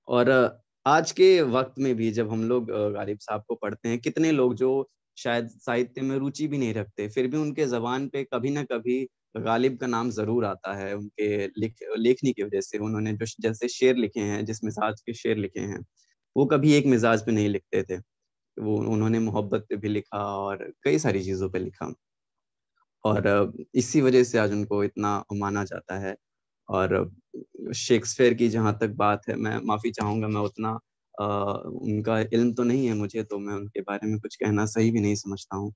Speaker 5: और आज के वक्त में भी जब हम लोग गालिब साहब को पढ़ते हैं, कितने लोग जो शायद साहित्य में रुचि भी नहीं रखते, फिर भी उनके जबान पे कभी ना कभी गालिब का नाम जरूर आता है। उनके लेखनी की वजह से उन्होंने जो जैसे शेर लिखे हैं, जिस मिजाज के शेर लिखे हैं, वो कभी एक मिजाज पे नहीं लिखते थे। वो उन्होंने मोहब्बत पे भी लिखा और कई सारी चीजों पे लिखा, और इसी वजह से आज उनको इतना माना जाता है। और शेक्सपियर की जहाँ तक बात है, मैं माफी चाहूंगा, मैं उतना उनका इल्म तो नहीं है मुझे, तो मैं उनके बारे में कुछ कहना सही भी नहीं समझता हूँ।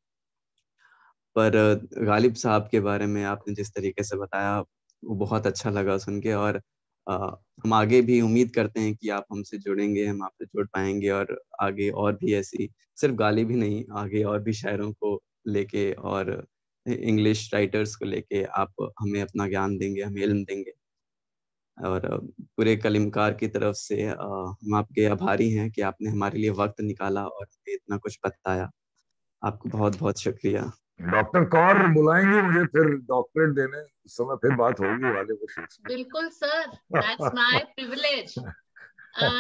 Speaker 5: पर गालिब साहब के बारे में आपने जिस तरीके से बताया वो बहुत अच्छा लगा सुन के। और हम आगे भी उम्मीद करते हैं कि आप हमसे जुड़ेंगे, हम आपसे जुड़ पाएंगे, और आगे और भी ऐसी सिर्फ गालिब ही नहीं, आगे और भी शायरों को लेके और इंग्लिश राइटर्स को लेके आप हमें अपना ज्ञान देंगे, हमें इल्म देंगे। और पूरे कलिमकार की तरफ से हम आपके आभारी हैं कि आपने हमारे लिए वक्त निकाला और हमें इतना कुछ बताया। आपको बहुत बहुत शुक्रिया।
Speaker 3: डॉक्टर कौर बुलाएंगे मुझे फिर डॉक्टरेट देने, उस समय फिर बात होगी वाले को शेक्सपियर।
Speaker 2: बिल्कुल sir, that's my privilege.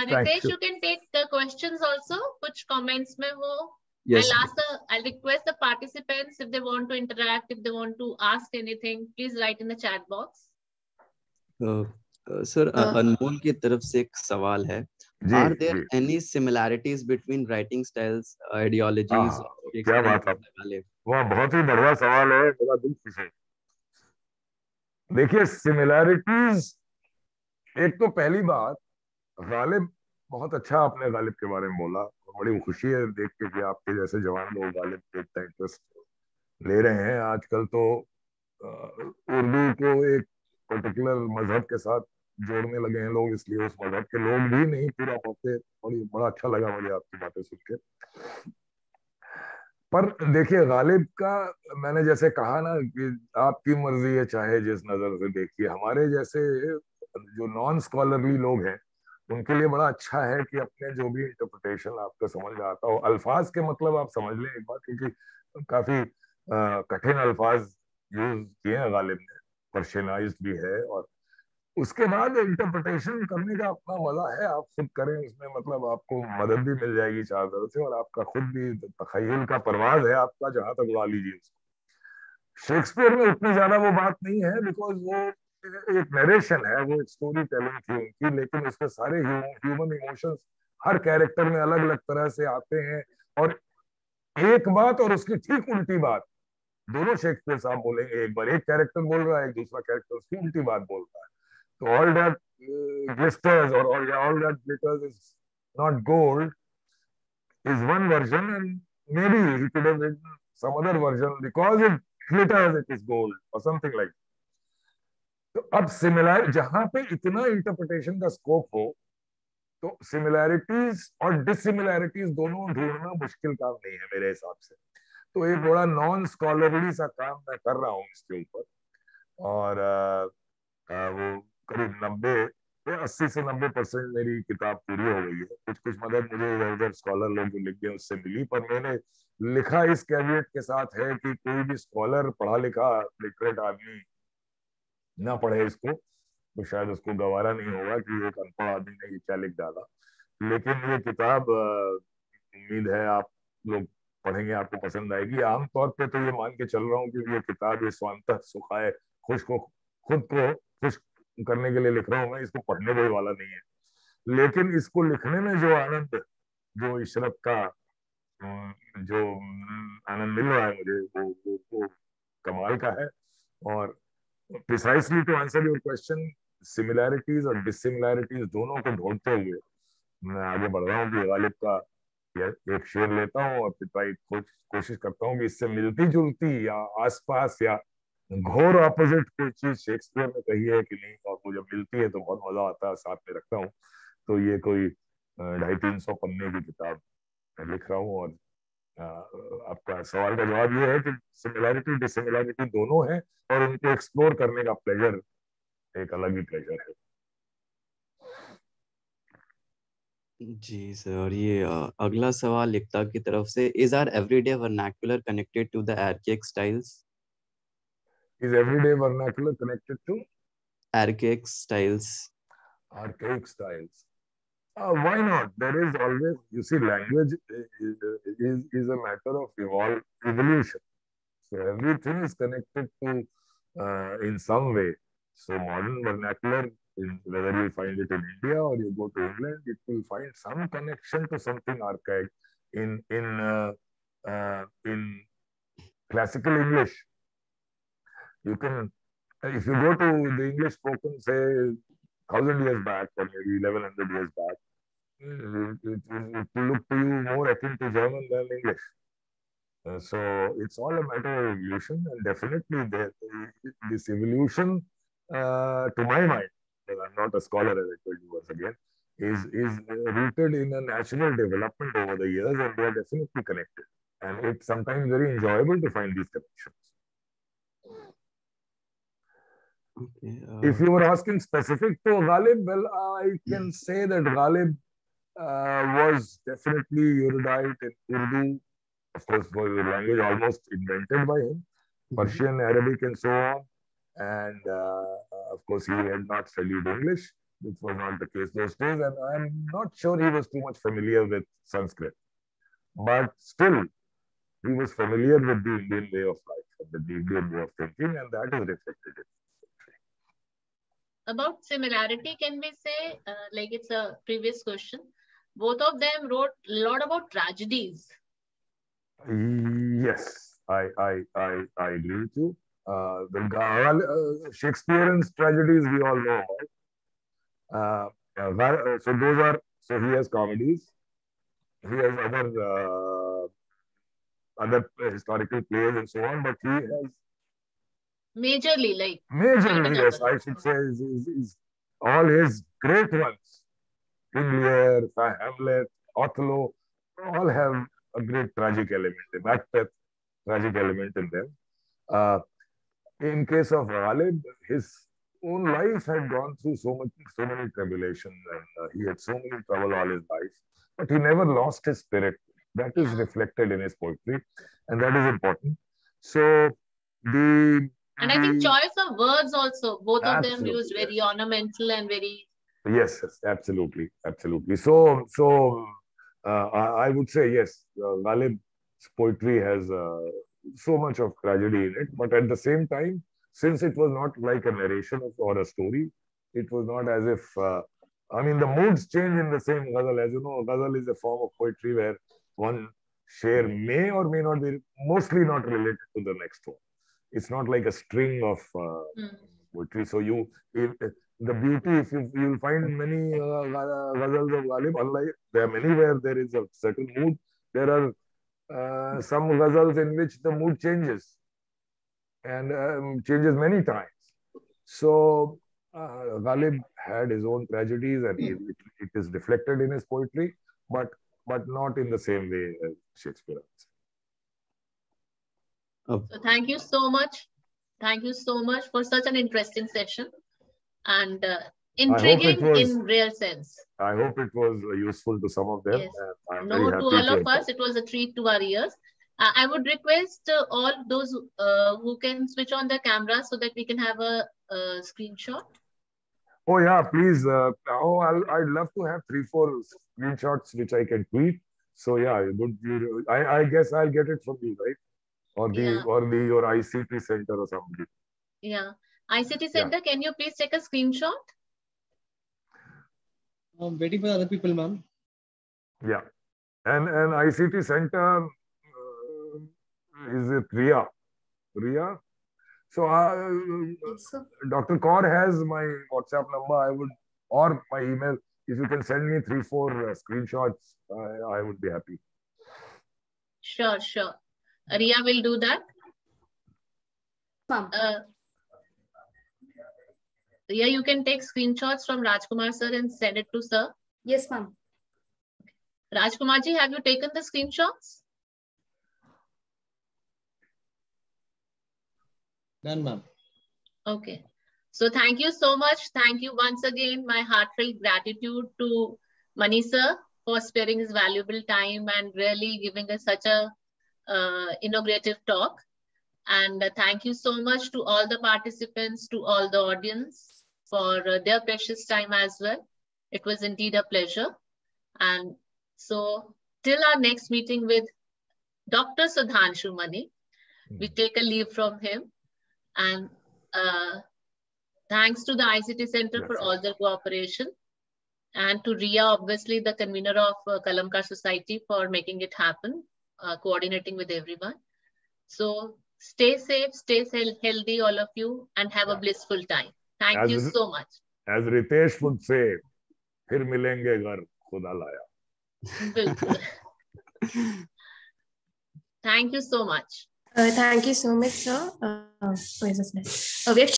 Speaker 2: Ritesh, you can take the questions also. कुछ comments में हो?
Speaker 5: Yes.
Speaker 2: I'll request the participants if they want to interact, if they want to ask anything, please write in the chat box.
Speaker 5: Sir, Anmol की तरफ से एक सवाल है। Are there any similarities between writing styles, ideologies?
Speaker 3: क्या बात है, वह बहुत ही बढ़िया सवाल है, मेरा दिल खुश है। देखिए सिमिलैरिटीज, एक तो पहली बात, गालिब बहुत अच्छा आपने गालिब के बारे में बोला, बड़ी खुशी है देख के कि आपके जैसे जवान लोग गालिब पे इतना इंटरेस्ट ले रहे हैं। आजकल तो उर्दू को एक पर्टिकुलर मजहब के साथ जोड़ने लगे हैं लोग, इसलिए उस मजहब के लोग भी नहीं पूरा होते। बड़ा अच्छा लगा मुझे आपकी बातें सुन के। पर देखिए गालिब का, मैंने जैसे कहा ना कि आपकी मर्जी है चाहे जिस नजर से देखिए, हमारे जैसे जो नॉन स्कॉलरली लोग हैं उनके लिए बड़ा अच्छा है कि अपने जो भी इंटरप्रिटेशन आपको समझ में आता हो, अल्फाज के मतलब आप समझ लें एक बार, क्योंकि काफी कठिन अल्फाज यूज किए हैं गालिब ने, पर्शियनाइज्ड भी है, और उसके बाद इंटरप्रिटेशन करने का अपना मजा है, आप खुद करें उसमें, मतलब आपको मदद भी मिल जाएगी चार तरफ से, और आपका खुद भी तखय्युल का परवाज है आपका, जहां तक उड़ा लीजिए उसको। शेक्सपियर में उतनी ज्यादा वो बात नहीं है, बिकॉज वो एक नरेशन है, वो एक स्टोरी टेलिंग थी उनकी, लेकिन उसमें सारे ह्यूमन इमोशंस हर कैरेक्टर में अलग अलग तरह से आते हैं, और एक बात और उसकी ठीक उल्टी बात दोनों शेक्सपियर साहब बोलेंगे। एक बार एक कैरेक्टर बोल रहा है, एक दूसरा कैरेक्टर उसकी उल्टी बात बोल रहा है। So all that glisters or all that glitters is not gold is one version, and maybe he could have written some other version because glitter as it is gold or something like that. तो अब similar जहां पे इतना interpretation का scope हो, तो similarities और dissimilarities दोनों ढूंढना मुश्किल काम नहीं है मेरे हिसाब से। तो एक बड़ा नॉन स्कॉलरली सा काम मैं कर रहा हूँ इसके ऊपर, और वो करीब 80 से 90% मेरी किताब पूरी हो गई है। कुछ कुछ मदद मुझे इधर उधर स्कॉलर लोग जो लिख गए उससे मिली, पर मैंने लिखा इस कैविएट के साथ है कि कोई भी स्कॉलर, पढ़ा लिखा लिटरेट आदमी ना पढ़े इसको तो शायद उसको गवारा नहीं होगा कि एक अनपढ़ आदमी ने ये क्या लिख डाला। लेकिन ये किताब उम्मीद है आप लोग पढ़ेंगे, आपको पसंद आएगी। आमतौर पे तो ये मान के चल रहा हूँ कि ये किताब ये स्वांतः सुखाए खुद को खुश करने के लिए लिख रहा हूँ मैं, इसको पढ़ने कोई वाला नहीं है। लेकिन इसको लिखने में जो आनंद, जो इशरत का जो आनंद मिल रहा है मुझे, वो कमाल का है। और precisely to answer your question, similarities और डिसिमिलैरिटीज दोनों को ढूंढते हुए मैं आगे बढ़ रहा हूँ कि गालिब का एक शेर लेता हूँ और फिर कोशिश करता हूँ कि इससे मिलती जुलती या आसपास या घोर ऑपोजिट कोई चीज शेक्सपियर ने कही है कि नहीं, और मुझे मिलती है तो बहुत मजा आता है, साथ में रखता हूँ। तो ये कोई 250-300 पन्ने की किताब मैं लिख रहा हूँ। और आपका सवाल का जवाब ये है कि सिमिलैरिटी डिसिमिलैरिटी दोनों है, और उनको एक्सप्लोर करने का प्लेजर एक अलग ही प्लेजर है।
Speaker 5: जी सर, और ये अगला सवाल एकता की तरफ से, is are everyday vernacular connected to the archaic styles?
Speaker 3: Is everyday vernacular connected to
Speaker 5: Archaic styles.
Speaker 3: archaic styles? Why not? There is always, you see, language is a matter of evolution. So everything is connected to in some way. So modern vernacular, whether you find it in India or you go to England, it will find some connection to something archaic. In classical English, you can, if you go to the English spoken, say 1,000 years back or maybe 1,100 years back, it will look to you more akin to German than English. So it's all a matter of evolution, and definitely this evolution, to my mind, because I'm not a scholar, as I told you once again, is rooted in a natural development over the years, and they are definitely connected. And it's sometimes very enjoyable to find these connections.
Speaker 5: Okay,
Speaker 3: if you were asking specific to Ghalib, well, I can say that Ghalib was definitely erudite in Urdu. Of course, was a language almost invented by him, Persian, Arabic, and so on. And of course, he had not studied English, which was not the case those days. And I'm not sure he was too much familiar with Sanskrit. But still, he was familiar with the Indian way of life, and the Indian way of thinking, and that is reflected in
Speaker 2: about similarity, can we say, like it's a previous question, both of them wrote a lot about tragedies.
Speaker 3: Yes, I agree with you. Shakespearean's tragedies we all know about. So he has comedies. He has other historical plays and so on, but he has
Speaker 2: majorly,
Speaker 3: yes, I should say, is all his great ones, King Lear, Hamlet, Othello, all have a great tragic element, Macbeth, tragic element in them. In case of Ghalib, his own life had gone through so many tribulations, and he had so many trouble all his life, but he never lost his spirit. That is reflected in his poetry, and that is important. So
Speaker 2: and I think choice of words also, both of them used very ornamental and very.
Speaker 3: Yes, absolutely. So I would say yes, Ghalib's poetry has so much of tragedy in it, but at the same time, since it was not like a narration or a story, it was not as if I mean, the moods change in the same ghazal. As you know, ghazal is a form of poetry where one share may or may not be, mostly not related to the next one. It's not like a string of poetry. So the beauty, if you'll find many ghazals of Ghalib, unlike there are many where there is a certain mood, there are some ghazals in which the mood changes. and changes many times. So Ghalib had his own tragedies, and it is reflected in his poetry, but not in the same way as Shakespeare.
Speaker 5: Oh.
Speaker 2: So thank you so much. Thank you so much for such an interesting session and intriguing in real sense.
Speaker 3: I hope it was useful to some of them.
Speaker 2: Yes.
Speaker 3: I'm
Speaker 2: no,
Speaker 3: very
Speaker 2: to
Speaker 3: happy
Speaker 2: all of us, it was a treat to our ears. I would request all those who can switch on their camera so that we can have a screenshot.
Speaker 3: Oh yeah, please. I'd love to have 3-4 screenshots which I can tweet. So yeah, I guess I'll get it from you, right? Or your ICT center or something.
Speaker 2: Yeah, ICT center. Yeah. Can you please take a screenshot?
Speaker 4: I'm waiting for other people, ma'am.
Speaker 3: Yeah, and ICT center is it Ria? Ria. So Dr. Kaur has my WhatsApp number. Or my email. If you can send me 3-4 screenshots, I would be happy.
Speaker 2: Sure. Ria will do that. Ria, you can take screenshots from Rajkumar sir and send it to sir.
Speaker 6: Yes, ma'am.
Speaker 2: Rajkumar ji, have you taken the screenshots?
Speaker 4: Done, ma'am.
Speaker 2: Okay. So thank you so much. Thank you once again. My heartfelt gratitude to Mani sir for sparing his valuable time and really giving us such a inaugurative talk. And thank you so much to all the participants, to all the audience for their precious time as well. It was indeed a pleasure. And so till our next meeting with Dr. Sudhanshu Mani, we take a leave from him. And thanks to the ICT Center for all their cooperation. And to Ria, obviously the convener of Kalamkar Society, for making it happen, coordinating with everyone. So stay safe, stay healthy, all of you, and have a blissful time. Thank you so much.
Speaker 3: As Ritesh would say, "Phir milenge ghar khuda laya."
Speaker 2: Thank you so much.
Speaker 1: Thank you so much, sir. We have